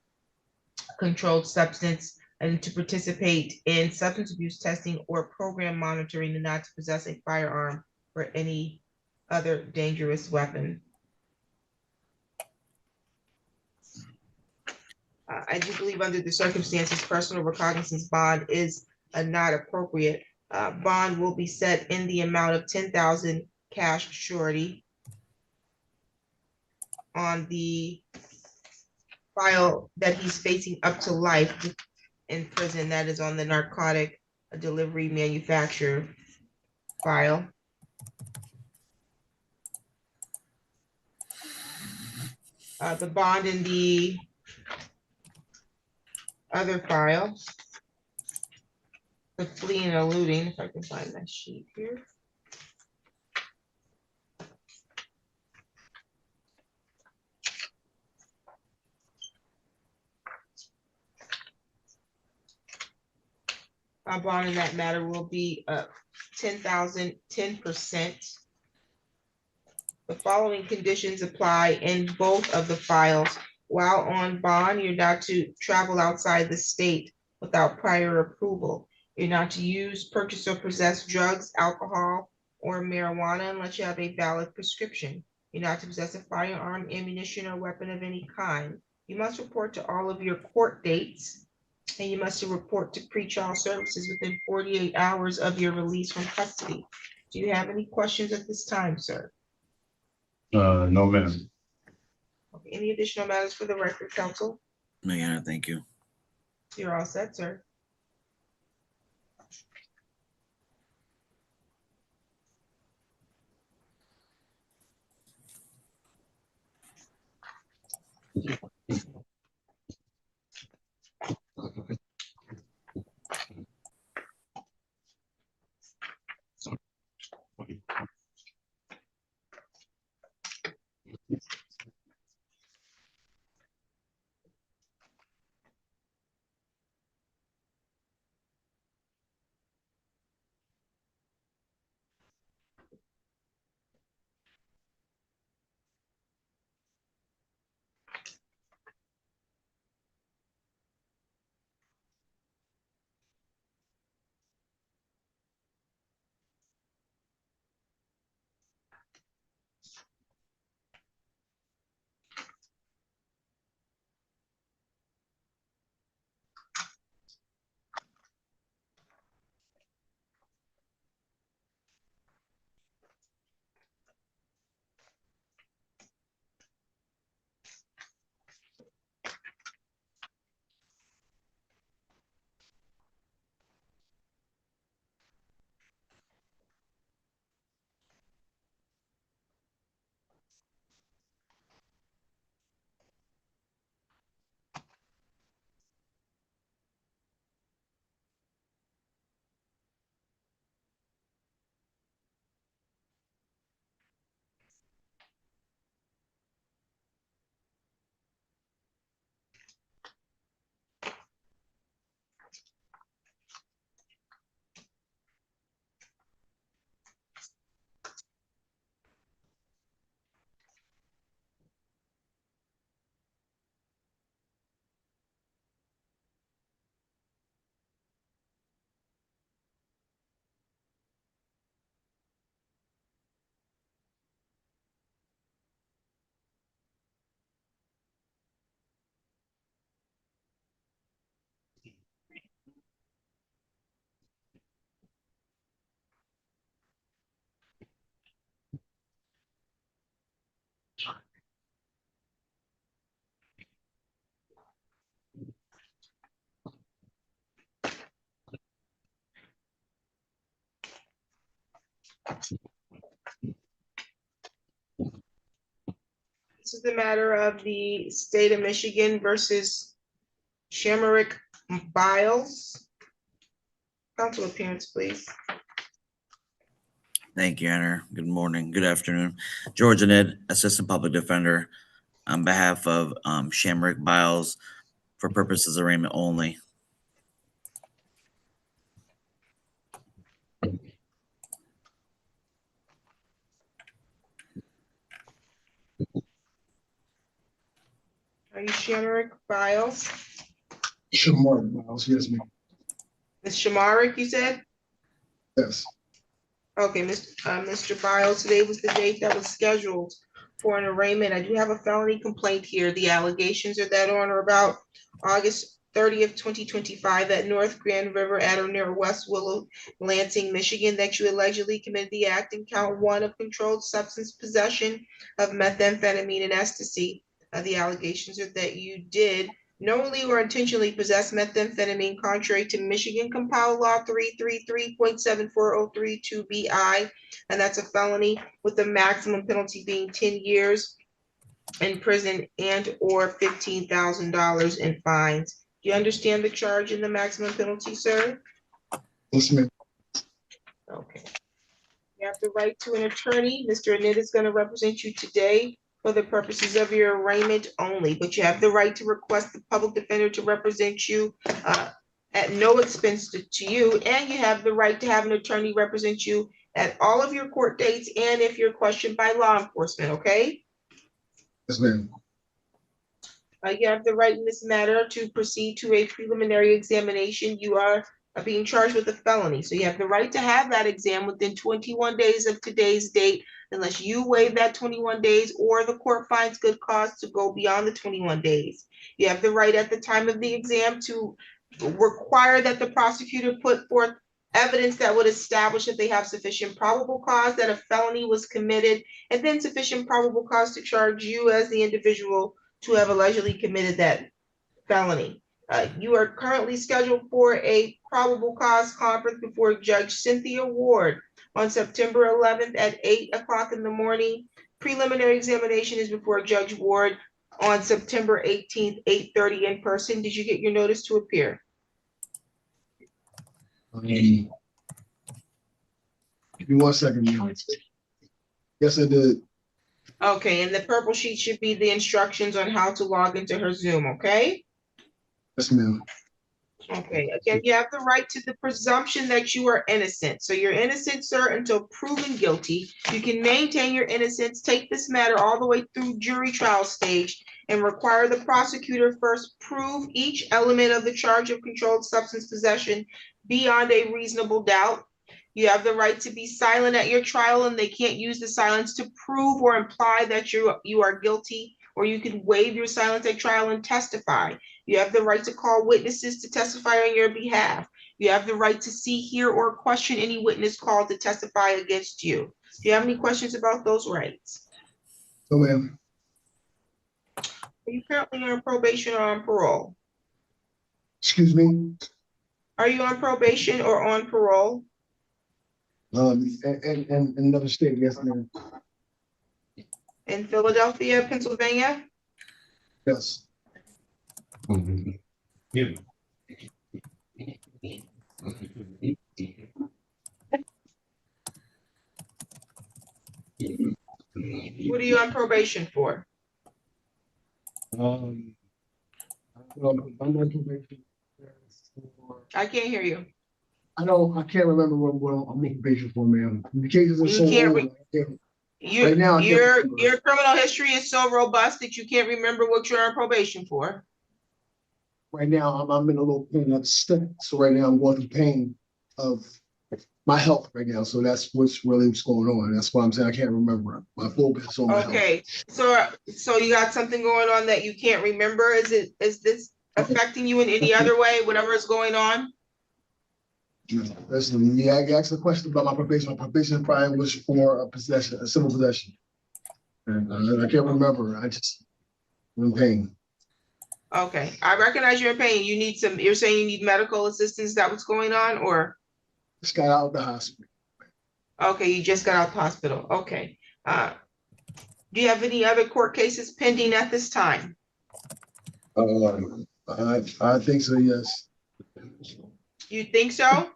controlled substance, and to participate in substance abuse testing or program monitoring, and not to possess a firearm or any other dangerous weapon. I do believe under the circumstances, personal recognizance bond is not appropriate. Bond will be set in the amount of 10,000 cash surety on the file that he's facing up to life in prison. That is on the narcotic delivery manufacturer file. The bond in the other file, the fleeing and eluding, if I can find that sheet here. Our bond in that matter will be 10,000, 10%. The following conditions apply in both of the files. While on bond, you're not to travel outside the state without prior approval. You're not to use, purchase, or possess drugs, alcohol, or marijuana unless you have a valid prescription. You're not to possess a firearm, ammunition, or weapon of any kind. You must report to all of your court dates, and you must report to pretrial services within 48 hours of your release from custody. Do you have any questions at this time, sir? No, ma'am. Okay, any additional matters for the record, counsel? Megan, thank you. You're all set, sir. is the matter of the state of Michigan versus Shamarick Biles. Council appearance, please. Thank you, Honor. Good morning, good afternoon. George Ned, Assistant Public Defender, on behalf of Shamarick Biles, for purposes of arraignment only. Are you Shamarick Biles? Shamar Miles, yes, ma'am. Ms. Shamarick, you said? Yes. Okay, Mr. Biles, today was the date that was scheduled for an arraignment. I do have a felony complaint here. The allegations are that on or about August 30th, 2025 at North Grand River at or near West Willow, Lansing, Michigan, that you allegedly committed the act in count 1 of controlled substance possession of methamphetamine and ecstasy. The allegations are that you did knowingly or intentionally possess methamphetamine contrary to Michigan Compiled Law 333.74032BI, and that's a felony with the maximum penalty being 10 years in prison and or $15,000 in fines. Do you understand the charge and the maximum penalty, sir? Yes, ma'am. Okay. You have the right to an attorney. Mr. Annette is going to represent you today for the purposes of your arraignment only, but you have the right to request the public defender to represent you at no expense to you, and you have the right to have an attorney represent you at all of your court dates and if you're questioned by law enforcement, okay? Yes, ma'am. You have the right in this matter to proceed to a preliminary examination. You are being charged with a felony, so you have the right to have that exam within 21 days of today's date, unless you waive that 21 days or the court finds good cause to go beyond the 21 days. You have the right at the time of the exam to require that the prosecutor put forth evidence that would establish that they have sufficient probable cause that a felony was committed, and then sufficient probable cause to charge you as the individual to have allegedly committed that felony. You are currently scheduled for a probable cause conference before Judge Cynthia Ward on September 11th at 8 o'clock in the morning. Preliminary examination is before Judge Ward on September 18th, 8:30 in person. Did you get your notice to appear? Give me 1 second, ma'am. Yes, I did. Okay, and the purple sheet should be the instructions on how to log into her Zoom, okay? Yes, ma'am. Okay, again, you have the right to the presumption that you are innocent. So you're innocent, sir, until proven guilty. You can maintain your innocence, take this matter all the way through jury trial stage, and require the prosecutor first prove each element of the charge of controlled substance possession beyond a reasonable doubt. You have the right to be silent at your trial, and they can't use the silence to prove or imply that you are guilty, or you can waive your silence at trial and testify. You have the right to call witnesses to testify on your behalf. You have the right to see, hear, or question any witness called to testify against you. Do you have any questions about those rights? No, ma'am. Are you currently on probation or on parole? Excuse me. Are you on probation or on parole? And another state, yes, ma'am. In Philadelphia, Pennsylvania? Yes. Yeah. What are you on probation for? I'm on probation. I can't hear you. I can't remember what I'm on probation for, ma'am. The cases are You so can't old. Your, Right now, I can't remember. your criminal history is so robust that you can't remember what you're on probation for. Right now, I'm in a little pain of stuff. So right now I'm going through pain of my health right now. So that's what's going on. That's why I'm saying I can't remember. My focus is on my health. Okay, so you got something going on that you can't remember? Is this affecting you in any other way, whatever is going on? Listen, you asked a question about my probation. My probation probably was for a possession, a civil possession. And I can't remember. I'm in pain. Okay, I recognize you're in pain. You're saying you need medical assistance. Is that what's going on, or? Just got out of the hospital. Okay, you just got out of the hospital. Okay. Do you have any other court cases pending at this time? I think so, yes. You think so?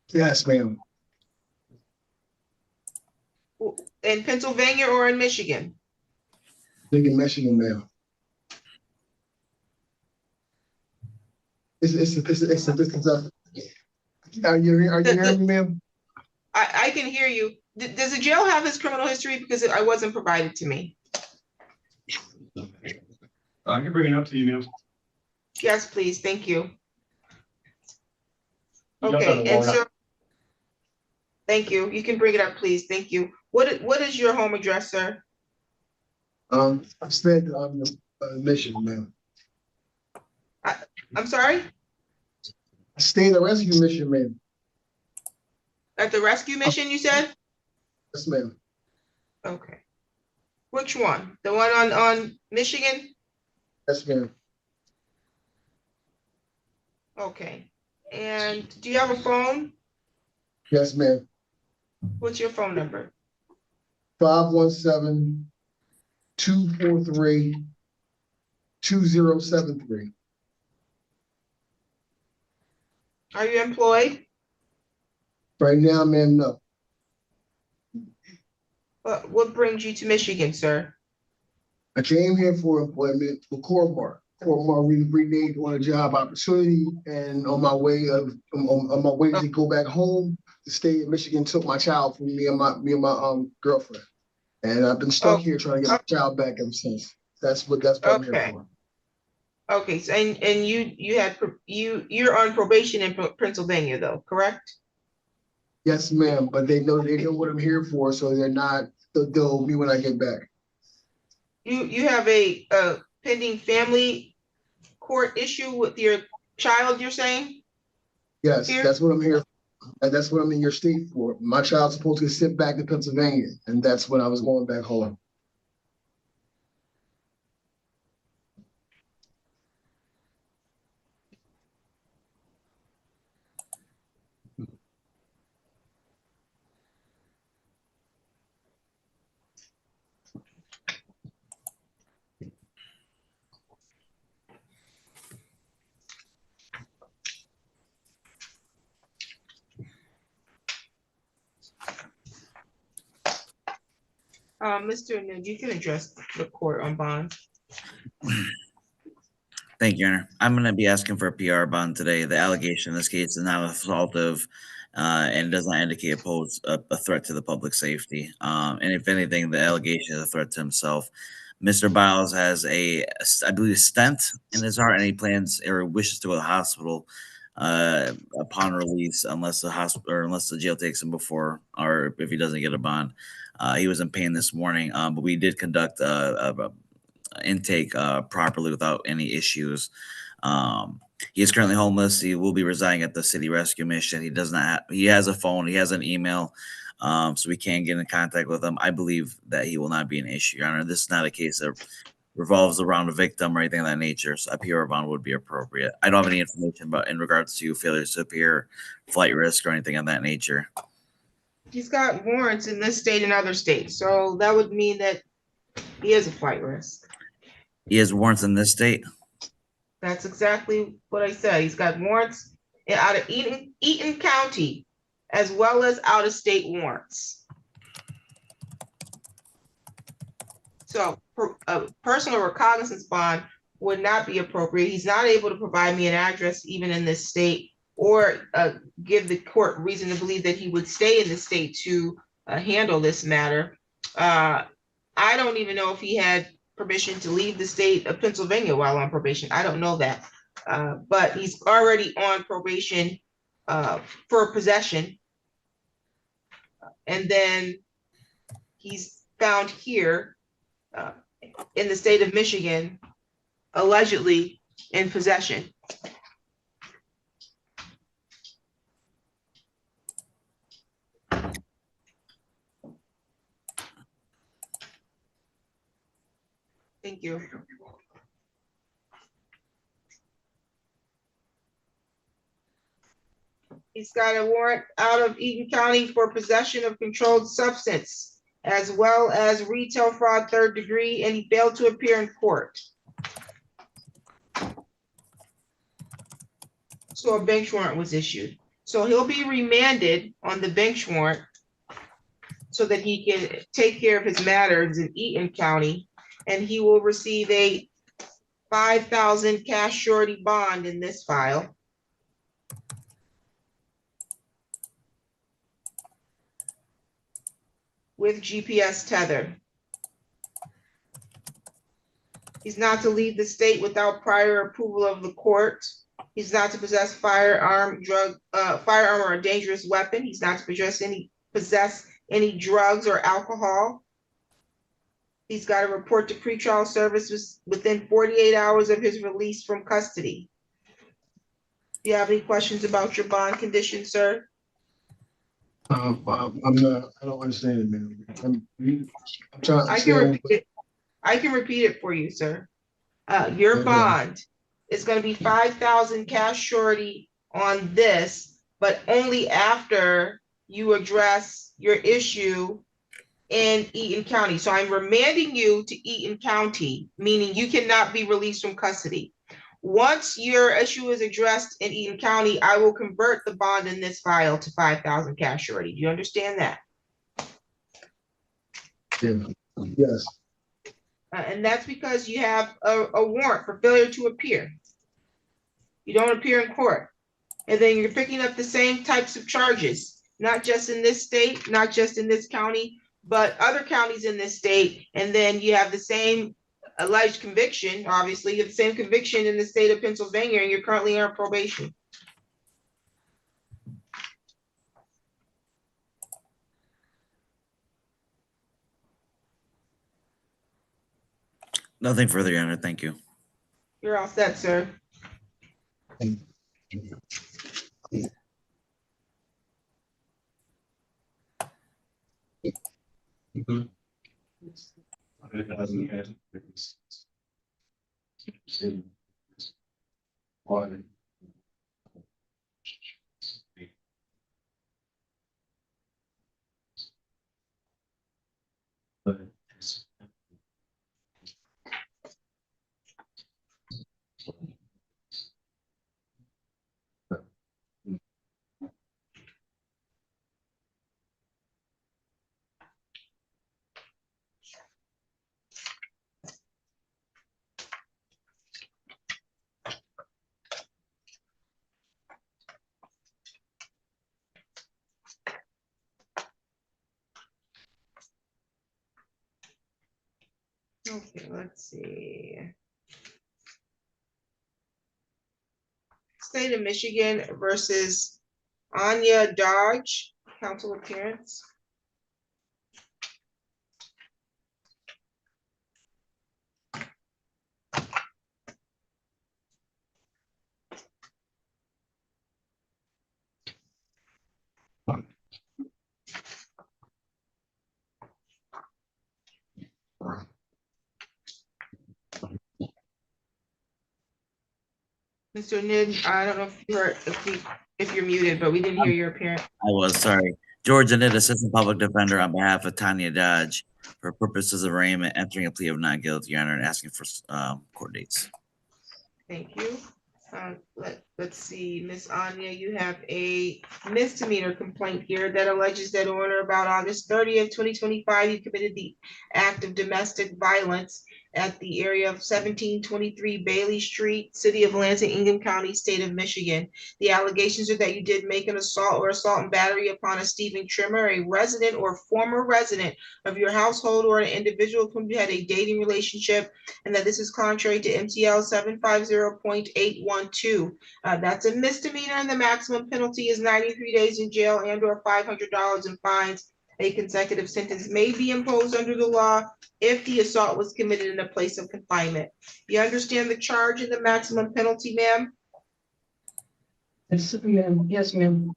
Yes, ma'am. In Pennsylvania or in Michigan? Think in Michigan, ma'am. It's a distance up. Are you hearing me, ma'am? I can hear you. Does the jail have his criminal history? Because it wasn't provided to me. I can bring it up to you, ma'am. Yes, please. Thank you. You don't have Okay, to and warn so, up. thank you. You can bring it up, please. Thank you. What is your home address, sir? I stayed on Michigan, ma'am. I'm sorry? I stayed at rescue mission, ma'am. At the rescue mission, you said? Yes, ma'am. Okay. Which one? The one on Michigan? Yes, ma'am. Okay. And do you have a phone? Yes, ma'am. What's your phone number? 517-243-2073. Are you employed? Right now, ma'am, no. What brings you to Michigan, sir? I came here for employment for Court-Mart. Court-Mart renamed on a job opportunity, and on my way to go back home, the state of Michigan took my child from me and my girlfriend, and I've been stuck here trying to get my child back ever since. That's what I'm here Okay. for. Okay, so and you're on probation in Pennsylvania though, correct? Yes, ma'am, but they know what I'm here for, so they'll deal with me when I get back. You have a pending family court issue with your child, you're saying? Yes, Here? that's what I'm here. And that's what I'm in your state for. My child's supposed to sit back in Pennsylvania, and that's when I was going back home. Mr. Nude, you can address the court on bond. Thank you, Your Honor. I'm going to be asking for a PR bond today. The allegation in this case is not assaultive and does not indicate a threat to the public safety. And if anything, the allegation is a threat to himself. Mr. Biles has I believe, a stent in his heart, and he plans or wishes to go to the hospital upon release, unless the jail takes him before, or if he doesn't get a bond. He was in pain this morning, but we did conduct a intake properly without any issues. He is currently homeless. He will be residing at the city rescue mission. He does not he has a phone, he has an email, so we can get in contact with him. I believe that he will not be an issue, Your Honor. This is not a case that revolves around a victim or anything of that nature, so a PR bond would be appropriate. I don't have any information about in regards to failure to appear, flight risk, or anything of that nature. He's got warrants in this state and other states, so that would mean that he is a flight risk. He has warrants in this state. That's exactly what I said. He's got warrants out of Eaton County, as well as out-of-state warrants. So a personal recognizance bond would not be appropriate. He's not able to provide me an address even in this state, or give the court reason to believe that he would stay in the state to handle this matter. I don't even know if he had permission to leave the state of Pennsylvania while on probation. I don't know that. But he's already on probation for possession. And then he's found here in the state of Michigan, allegedly in possession. Thank you. He's got a warrant out of Eaton County for possession of controlled substance as well as retail fraud 3rd degree, and he failed to appear in court. So a bench warrant was issued. So he'll be remanded on the bench warrant so that he can take care of his matters in Eaton County, and he will receive a $5,000 cash surety bond in this file. With GPS tether. He's not to leave the state without prior approval of the court. He's not to possess firearm or a dangerous weapon. He's not to possess any drugs or alcohol. He's got to report to pretrial services within 48 hours of his release from custody. Do you have any questions about your bond condition, sir? I'm not, I don't understand it, man. I'm trying to I can understand. repeat it. I can repeat it for you, sir. Your Okay. bond is going to be 5,000 cash surety on this, but only after you address your issue in Eaton County. So I'm remanding you to Eaton County, meaning you cannot be released from custody. Once your issue is addressed in Eaton County, I will convert the bond in this file to 5,000 cash surety. Do you understand that? Yeah. Yes. And that's because you have a warrant for failure to appear. You don't appear in court. And then you're picking up the same types of charges, not just in this state, not just in this county, but other counties in this state. And then you have the same alleged conviction, obviously, you have the same conviction in the state of Pennsylvania, and you're currently on probation. Nothing further, Your Honor. Thank you. You're all set, sir. Okay, let's see. State of Michigan versus Anya Dodge, counsel appearance. Mr. Nid, I don't know if you heard, if you're muted, but we didn't hear your appearance. I was sorry. George Annett, Assistant Public Defender, on behalf of Tanya Dodge, for purposes of arraignment, entering a plea of not guilty, Your Honor, and asking for court dates. Thank you. Let's see, Miss Anya, you have a misdemeanor complaint here that alleges that on or about August 30th, 2025, you committed the act of domestic violence at the area of 1723 Bailey Street, City of Lansing, Ingham County, State of Michigan. The allegations are that you did make an assault or assault and battery upon a Stephen Trimmer, a resident or former resident of your household, or an individual whom you had a dating relationship, and that this is contrary to MTL 750.812. That's a misdemeanor, and the maximum penalty is 93 days in jail and or $500 in fines. A consecutive sentence may be imposed under the law if the assault was committed in a place of confinement. You understand the charge and the maximum penalty, ma'am? Yes, ma'am. Yes, ma'am.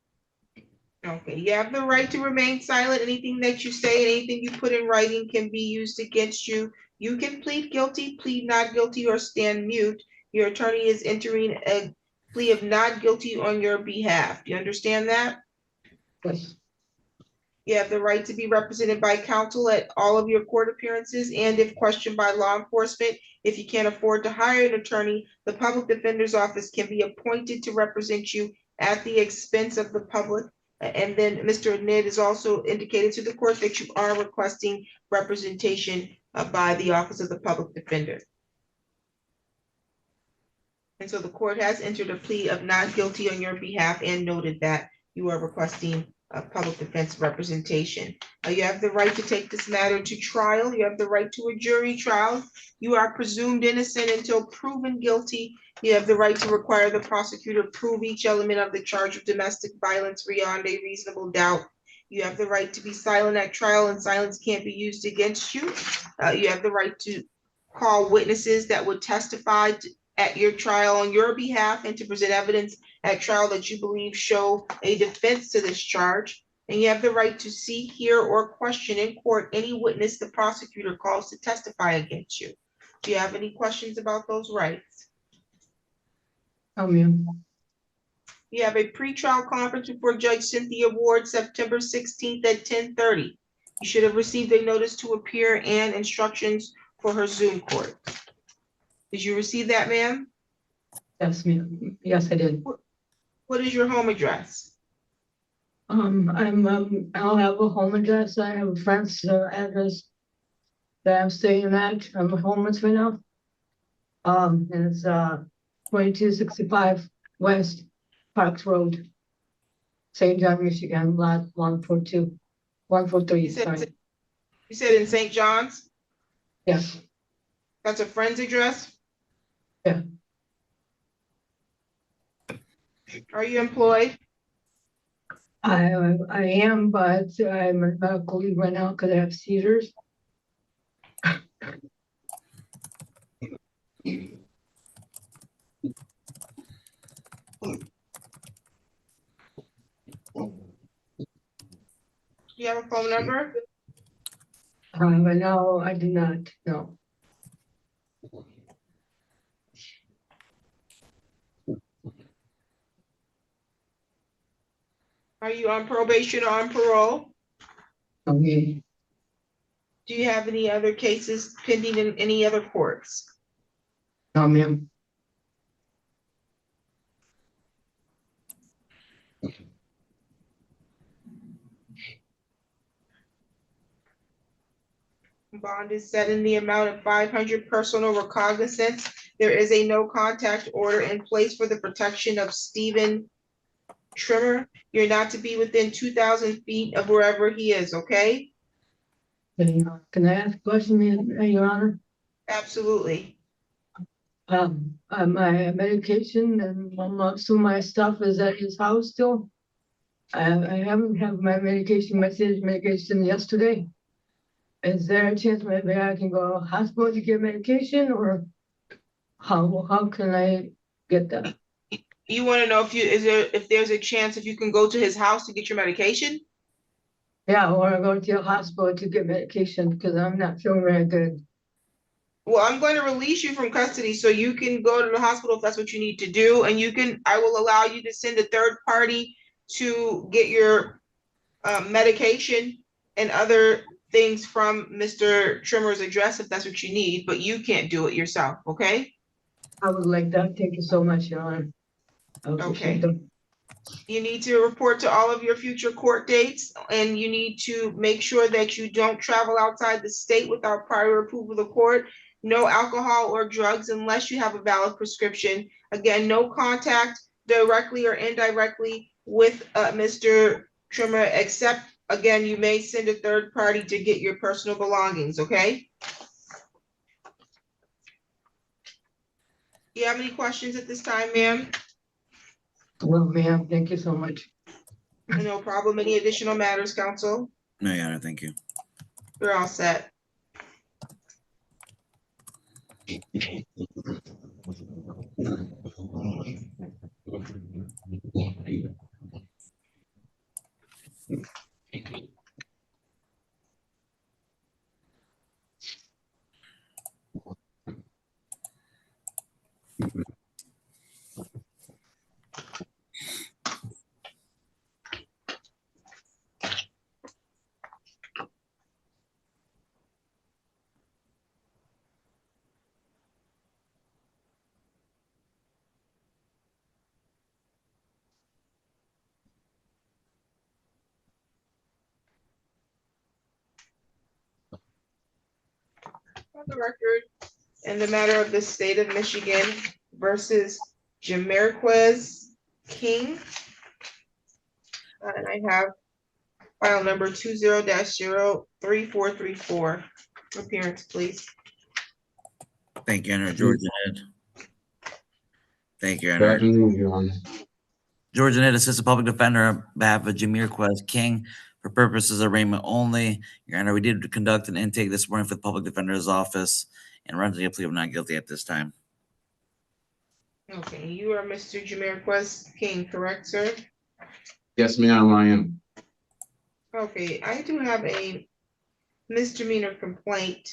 Okay, you have the right to remain silent. Anything that you say, anything you put in writing can be used against you. You can plead guilty, plead not guilty, or stand mute. Your attorney is entering a plea of not guilty on your behalf. Do you understand that? Yes. You have the right to be represented by counsel at all of your court appearances, and if questioned by law enforcement, if you can't afford to hire an attorney, the public defender's office can be appointed to represent you at the expense of the public. And then Mr. Ned has also indicated to the court that you are requesting representation by the Office of the Public Defender. And so the court has entered a plea of not guilty on your behalf and noted that you are requesting public defense representation. You have the right to take this matter to trial. You have the right to a jury trial. You are presumed innocent until proven guilty. You have the right to require the prosecutor prove each element of the charge of domestic violence beyond a reasonable doubt. You have the right to be silent at trial, and silence can't be used against you. You have the right to call witnesses that would testify at your trial on your behalf and to present evidence at trial that you believe show a defense to this charge. And you have the right to see, hear, or question in court any witness the prosecutor calls to testify against you. Do you have any questions about those rights? No, ma'am. You have a pretrial conference before Judge Cynthia Ward, September 16th at 10:30. You should have received a notice to appear and instructions for her Zoom court. Did you receive that, ma'am? Yes, ma'am. Yes, I did. What is your home address? I'll have a home address. I have a friend's address that I'm staying at. I'm homeless right now. And it's 2265 West Parks Road, St. John, Michigan, lot 142, 143, sorry. You said in St. John's? Yes, That's a friend's address? Yeah. Are you employed? I am, but I'm on medical leave right now because I have seizures. Do you have a phone number? Right now, I do not, no. Are you on probation or on parole? Okay. Do you have any other cases pending in any other courts? No, ma'am. Bond is set in the amount of 500 personal recognizance. There is a no contact order in place for the protection of Stephen Trimmer. You're not to be within 2,000 feet of wherever he is, okay? Can I ask a question, Your Honor? Absolutely. My medication and most of my stuff is at his house still. I haven't had my medication yesterday. Is there a chance maybe I can go to the hospital to get medication, or how can I get that? You want to know if there's a chance if you can go to his house to get your medication? Yeah, or go to the hospital to get medication because I'm not feeling very good. Well, I'm going to release you from custody so you can go to the hospital if that's what you need to do. And I will allow you to send a third party to get your medication and other things from Mr. Trimmer's address if that's what you need, but you can't do it yourself, okay? I would like that. Thank you so much, Your Honor. Okay. You need to report to all of your future court dates, and you need to make sure that you don't travel outside the state without prior approval of the court. No alcohol or drugs unless you have a valid prescription. Again, no contact directly or indirectly with Mr. Trimmer, except, again, you may send a third party to get your personal belongings, okay? Do you have any questions at this time, ma'am? Well, ma'am, thank you so much. No problem. Any additional matters, counsel? No, Your Honor, thank you. You're all set. On the record, in the matter of the state of Michigan versus Jamarquez King. And I have file number 20-03434. Appearance, please. Thank you, Your Honor. George Ned. Thank you, Your Good Honor. afternoon, Your Honor. George Ned, Assistant Public Defender on behalf of Jamarquez King for purposes of arraignment only. Your Honor, we did conduct an intake this morning for the Public Defender's Office and rendering a plea of not guilty at this time. Okay, you are Mr. Jamarquez King, correct, sir? Yes, ma'am, I am. Okay, I do have a misdemeanor complaint.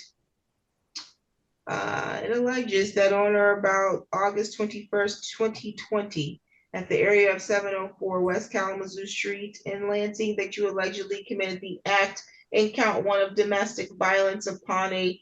It alleges that on or about August 21st, 2020, at the area of 704 West Kalamazoo Street in Lansing, that you allegedly committed the act in count 1 of domestic violence upon a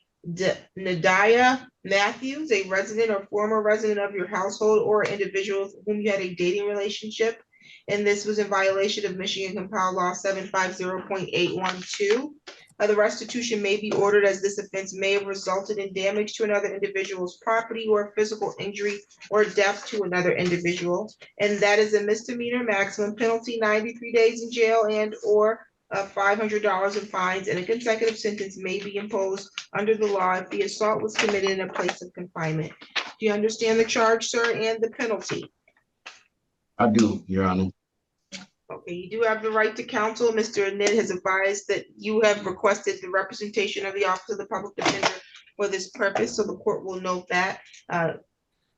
Nadia Matthews, a resident or former resident of your household or individual with whom you had a dating relationship. And this was in violation of Michigan Compiled Law 750.812. The restitution may be ordered as this offense may have resulted in damage to another individual's property or physical injury or death to another individual. And that is a misdemeanor, maximum penalty 93 days in jail and or $500 in fines, and a consecutive sentence may be imposed under the law if the assault was committed in a place of confinement. Do you understand the charge, sir, and the penalty? I do, Your Honor. Okay, you do have the right to counsel. Mr. Nid has advised that you have requested the representation of the Office of the Public Defender for this purpose, so the court will note that.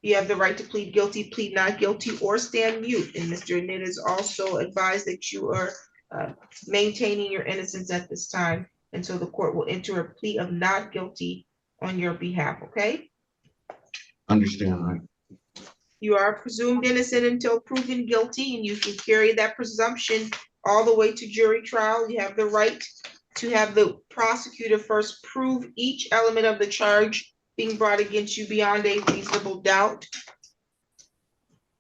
You have the right to plead guilty, plead not guilty, or stand mute. And Mr. Nid has also advised that you are maintaining your innocence at this time, and so the court will enter a plea of not guilty on your behalf, okay? Understand, right? You are presumed innocent until proven guilty, and you can carry that presumption all the way to jury trial. You have the right to have the prosecutor first prove each element of the charge being brought against you beyond a reasonable doubt.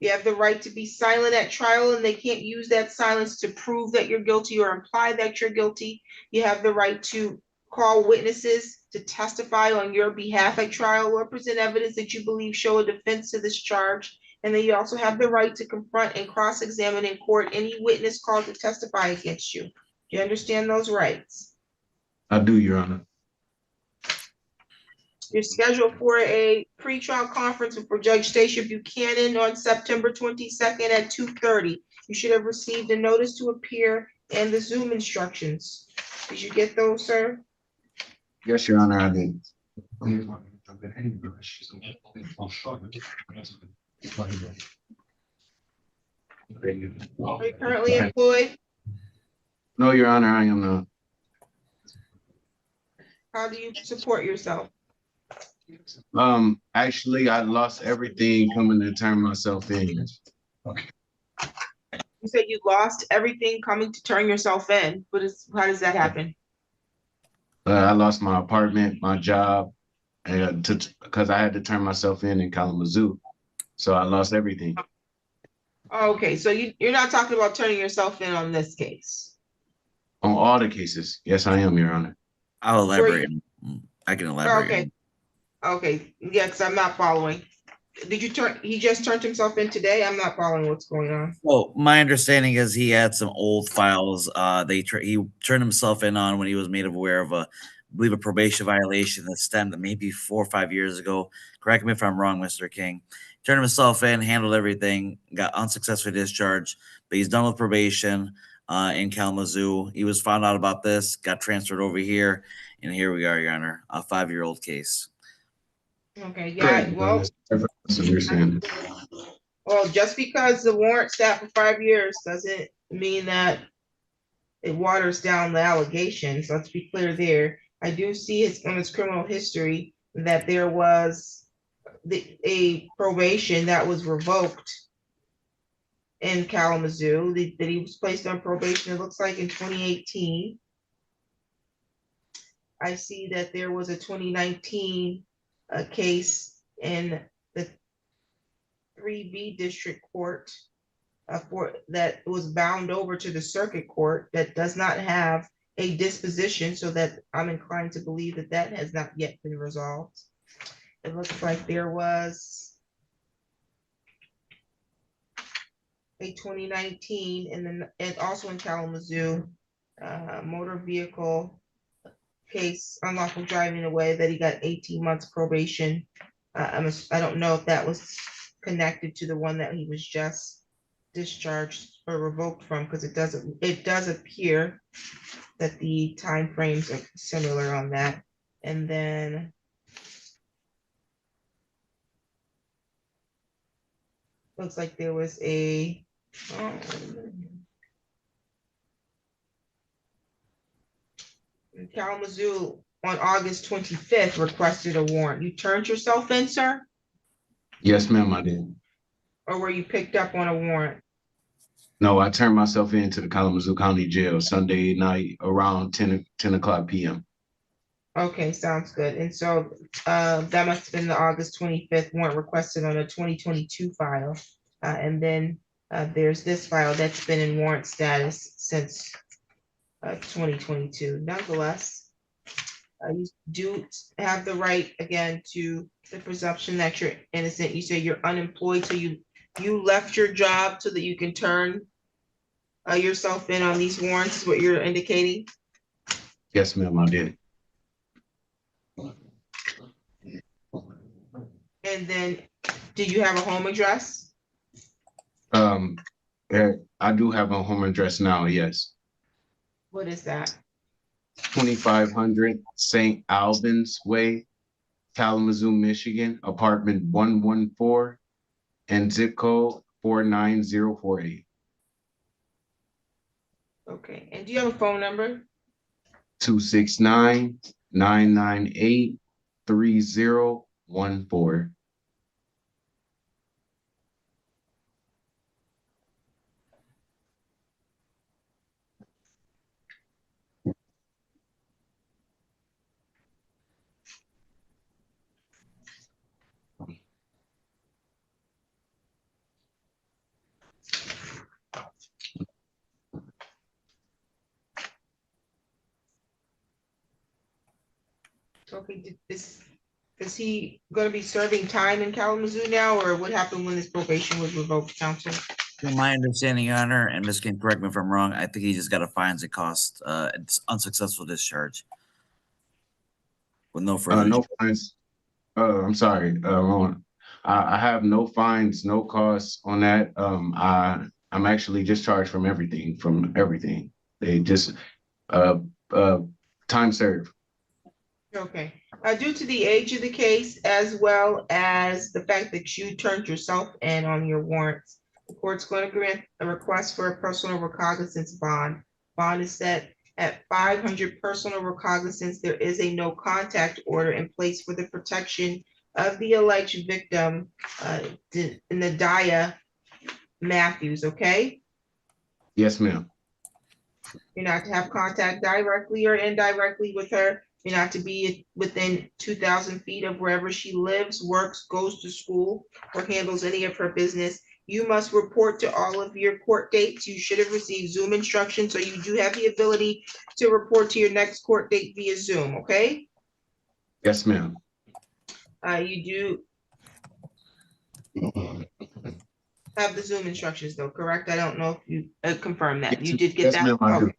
You have the right to be silent at trial, and they can't use that silence to prove that you're guilty or imply that you're guilty. You have the right to call witnesses to testify on your behalf at trial or present evidence that you believe show a defense to this charge. And then you also have the right to confront and cross-examine in court any witness called to testify against you. Do you understand those rights? I do, Your Honor. You're scheduled for a pretrial conference for Judge Stacia Buchanan on September 22nd at 2:30. You should have received a notice to appear and the Zoom instructions. Did you get those, sir? Yes, Your Honor, I did. Are you currently employed? No, Your Honor, I am not. How do you support yourself? Actually, I lost everything coming to turn myself in. You said you lost everything coming to turn yourself in. How does that happen? I lost my apartment, my job, and because I had to turn myself in Kalamazoo. So I lost everything. Okay, so you're not talking about turning yourself in on this case. On all the cases. Yes, I am, Your Honor. I'll elaborate. I can elaborate. Okay. Okay, yeah, because I'm not following. He just turned himself in today? I'm not following what's going on. Well, my understanding is he had some old files. He turned himself in on when he was made aware of I believe a probation violation that stemmed maybe 4 or 5 years ago. Correct me if I'm wrong, Mr. King. Turned himself in, handled everything, got unsuccessfully discharged, but he's done with probation in Kalamazoo. He was found out about this, got transferred over here, and here we are, Your Honor, a 5-year-old case. Okay, yeah, well, just because the warrant sat for 5 years doesn't mean that it waters down the allegations. Let's be clear there. I do see on his criminal history that there was a probation that was revoked in Kalamazoo, that he was placed on probation, it looks like in 2018. I see that there was a 2019 case in the 3B District Court that was bound over to the Circuit Court that does not have a disposition, so that I'm inclined to believe that that has not yet been resolved. It looks like there was a 2019 and also in Kalamazoo, motor vehicle case, unlawful driving away, that he got 18 months probation. I don't know if that was connected to the one that he was just discharged or revoked from, because it does appear that the timeframes are similar on that. And then looks like there was a in Kalamazoo on August 25th requested a warrant. You turned yourself in, sir? Yes, ma'am, I did. Or were you picked up on a warrant? No, I turned myself into the Kalamazoo County Jail Sunday night around 10 o'clock p.m. Okay, sounds good. And so that must have been the August 25th warrant requested on a 2022 file. And then there's this file that's been in warrant status since 2022. Nonetheless, you do have the right, again, to the presumption that you're innocent. You say you're unemployed, so you left your job so that you can turn yourself in on these warrants, is what you're indicating? Yes, ma'am, I did. And then, do you have a home address? I do have a home address now, yes. What is that? 2500 St. Albans Way, Kalamazoo, Michigan, apartment 114, and zip code 49048. Okay, and do you have a phone number? 269-998-3014. Okay, is he gonna be serving time in Kalamazoo now, or what happened when his probation was revoked, counsel? From my understanding, Your Honor, and this can correct me if I'm wrong, I think he just got a fines and cost, it's unsuccessful discharge. With no further. No fines. I'm sorry, Ron. I have no fines, no costs on that. I'm actually discharged from everything. They just, time served. Okay, due to the age of the case, as well as the fact that you turned yourself in on your warrants, the court's going to grant a request for a personal recognizance bond. Bond is set at 500 personal recognizance. There is a no contact order in place for the protection of the alleged victim, Nadaya Matthews, okay? Yes, ma'am. You're not to have contact directly or indirectly with her. You're not to be within 2,000 feet of wherever she lives, works, goes to school, or handles any of her business. You must report to all of your court dates. You should have received Zoom instructions, so you do have the ability to report to your next court date via Zoom, okay? Yes, ma'am. You do have the Zoom instructions though, correct? I don't know if you confirmed that. You did get Yes, that? ma'am, I do. Okay.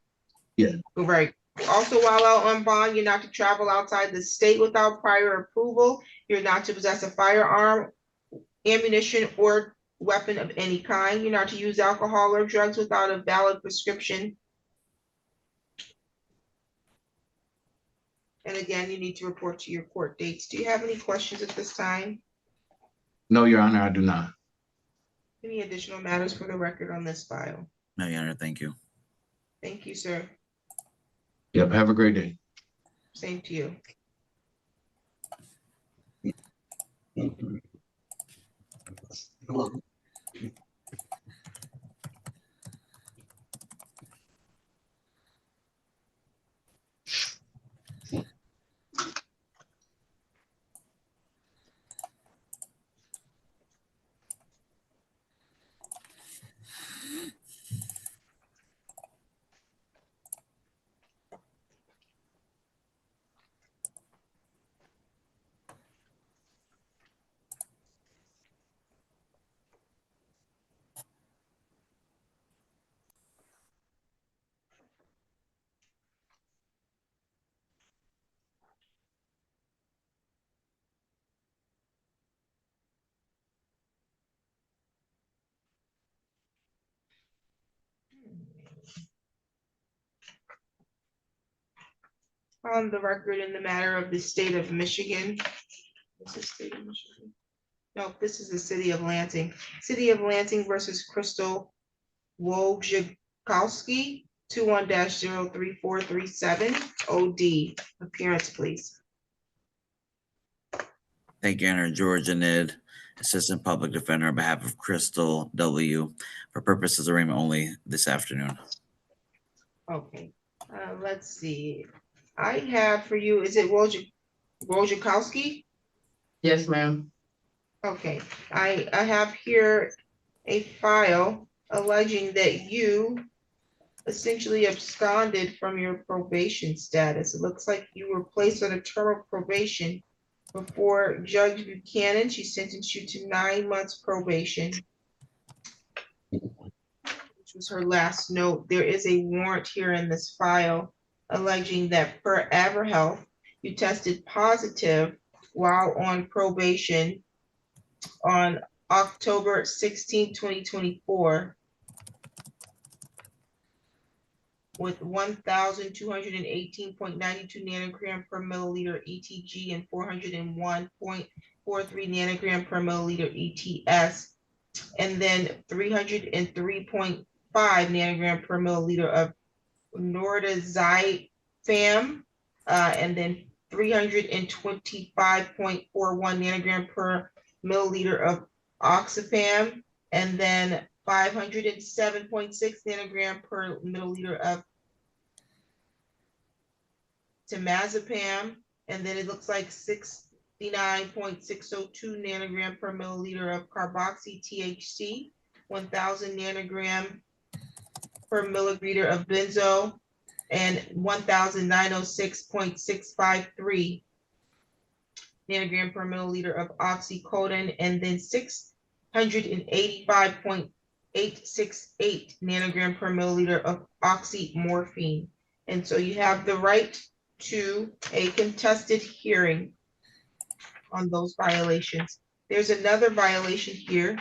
Yeah. Right. Also, while out on bond, you're not to travel outside the state without prior approval. You're not to possess a firearm, ammunition, or weapon of any kind. You're not to use alcohol or drugs without a valid prescription. And again, you need to report to your court dates. Do you have any questions at this time? No, Your Honor, I do not. Any additional matters for the record on this file? No, Your Honor, thank you. Thank you, sir. Yep, have a great day. Same to you. On the record in the matter of the state of Michigan. Is this state of Michigan? No, this is the city of Lansing. City of Lansing versus Crystal Wojciechowski, 21-03437 OD. Appearance, please. Thank you, Enter Georgia Nid, Assistant Public Defender on behalf of Crystal W. For purposes of arraignment only this afternoon. Okay, let's see. I have for you, is it Wojciechowski? Yes, ma'am. Okay, I have here a file alleging that you essentially absconded from your probation status. It looks like you were placed on a term of probation before Judge Buchanan. She sentenced you to 9 months probation, which was her last note. There is a warrant here in this file alleging that per AverHealth, you tested positive while on probation on October 16, 2024, with 1,218.92 nanogram per milliliter ETG and 401.43 nanogram per milliliter ETS, and then 303.5 nanogram per milliliter of Nordazepam, and then 325.41 nanogram per milliliter of Oxapam, and then 507.6 nanogram per milliliter of Temazepam, and then it looks like 69.602 nanogram per milliliter of carboxy THC, 1,000 nanogram per milliliter of benzo, and 1,906.653 nanogram per milliliter of oxycodone, and then 685.868 nanogram per milliliter of oxymorphine. And so you have the right to a contested hearing on those violations. There's another violation here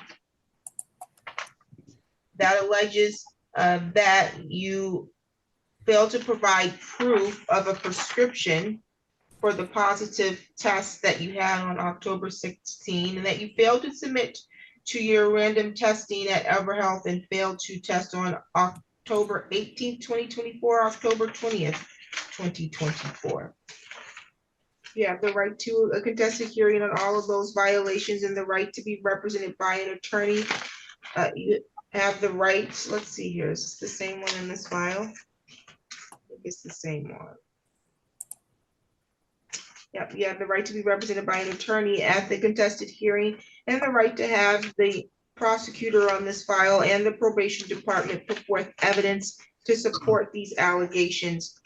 that alleges that you failed to provide proof of a prescription for the positive test that you had on October 16, and that you failed to submit to your random testing at AverHealth and failed to test on October 18th, 2024, October 20th, 2024. You have the right to a contested hearing on all of those violations and the right to be represented by an attorney. You have the right, let's see here, is this the same one in this file? I think it's the same one. Yep, you have the right to be represented by an attorney at the contested hearing, and the right to have the prosecutor on this file and the probation department put forth evidence to support these allegations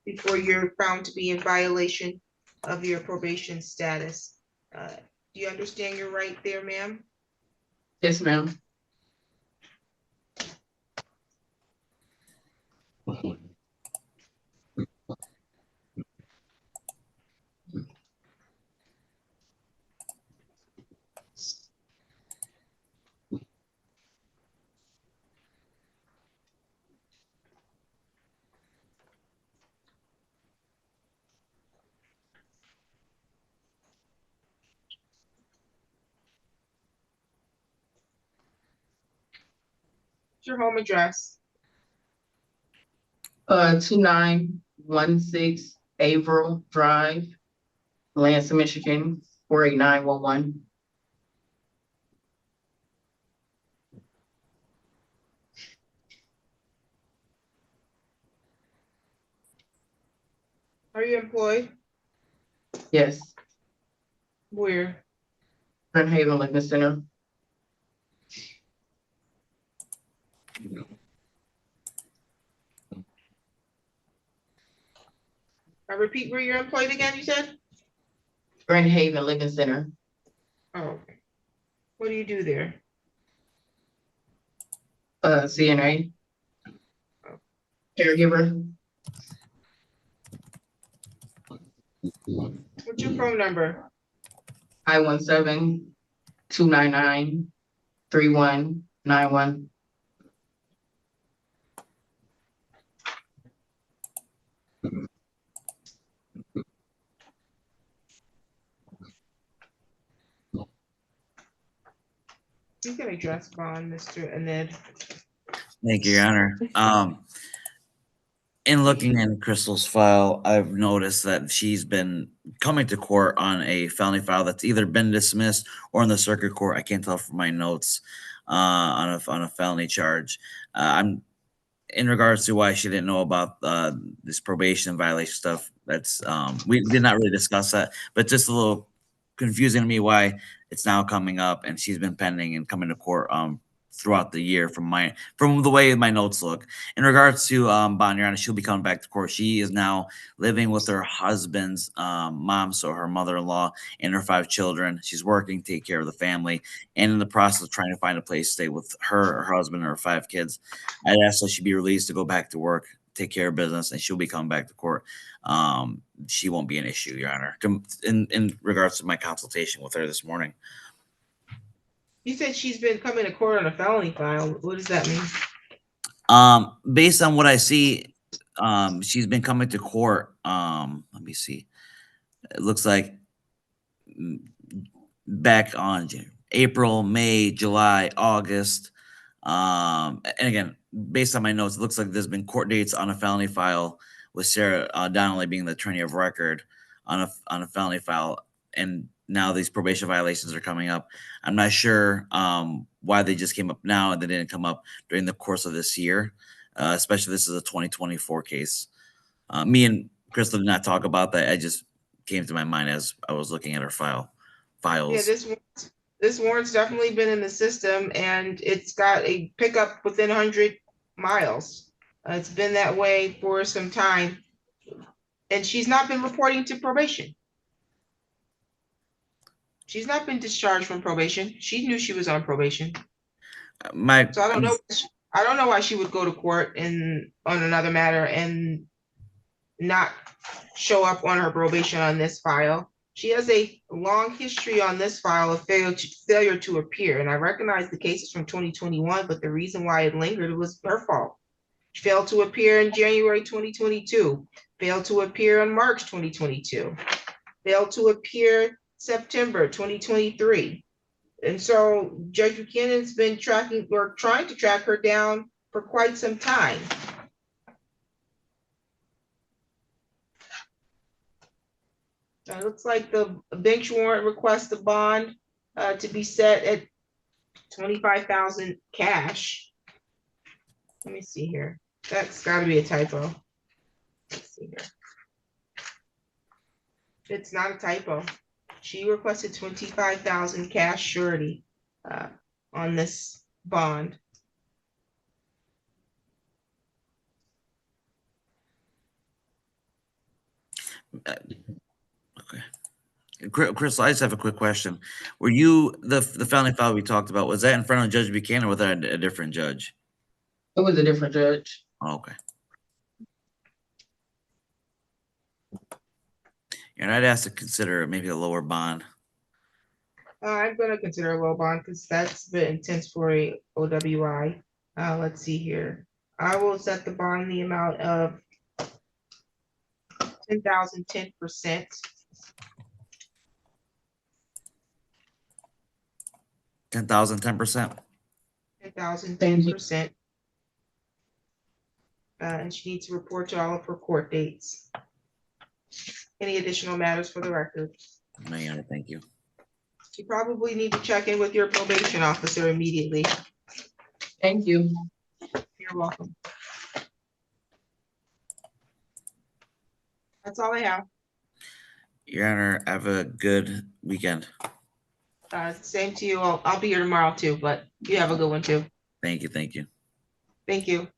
before you're found to be in violation of your probation status. Do you understand your right there, ma'am? Yes, ma'am. What's your home address? 2916 Averill Drive, Lansing, Michigan, 48911. Are you employed? Yes, Where? Grand Haven Living Center. I repeat, where you're employed again, you said? Grand Haven Living Center. Oh, okay. What do you do there? CNA. Caregiver. What's your phone number? 517-299-3191. You can address bond, Mr. Aned. Thank you, Your Honor. In looking in Crystal's file, I've noticed that she's been coming to court on a felony file that's either been dismissed or in the circuit court. I can't tell from my notes on a felony charge. I'm in regards to why she didn't know about this probation violation stuff. That's we did not really discuss that, but just a little confusing to me why it's now coming up and she's been pending and coming to court throughout the year from the way my notes look. In regards to bond, Your Honor, she'll be coming back to court. She is now living with her husband's mom, so her mother-in-law and her 5 children. She's working, take care of the family, and in the process of trying to find a place to stay with her husband, and her 5 kids. I asked that she be released to go back to work, take care of business, and she'll be coming back to court. She won't be an issue, Your Honor, in regards to my consultation with her this morning. You said she's been coming to court on a felony file. What does that mean? Based on what I see, she's been coming to court. Let me see. It looks like back on April, May, July, August. And again, based on my notes, it looks like there's been court dates on a felony file with Sarah Donnelly being the attorney of record on a felony file, and now these probation violations are coming up. I'm not sure why they just came up now and they didn't come up during the course of this year, especially this is a 2024 case. Me and Kristen did not talk about that. I just came to my mind as I was looking at her files. Yeah, this warrant's definitely been in the system, and it's got a pickup within 100 miles. It's been that way for some time, and she's not been reporting to probation. She's not been discharged from probation. She knew she was on probation. So I don't know. I don't know why she would go to court on another matter and not show up on her probation on this file. She has a long history on this file of failure to appear, and I recognize the cases from 2021, but the reason why it lingered was her fault. She failed to appear in January 2022, failed to appear in March 2022, failed to appear September 2023. And so Judge Buchanan's been trying to track her down for quite some time. It looks like the bench warrant requests the bond to be set at $25,000 cash. Let me see here. That's got to be a typo. Let's see here. It's not a typo. She requested $25,000 cash surety on this bond. Okay. Crystal, I just have a quick question. Were you the felony file we talked about? Was that in front of Judge Buchanan or was that a different judge? It was a different judge. Oh, okay. And I'd ask to consider maybe a lower bond. I'm going to consider a low bond because that's the intent for a OWI. Let's see here. I will set the bond in the amount of $10,000, 10%. 10,000, 10%. 10,000, 10%. And she needs to report to all of her court dates. Any additional matters for the record? No, Your Honor, thank you. You probably need to check in with your probation officer immediately. Thank you. You're welcome. That's all I have. Your Honor, have a good weekend. Same to you. I'll be here tomorrow too, but you have a good one too. Thank you. Thank you. Thank you.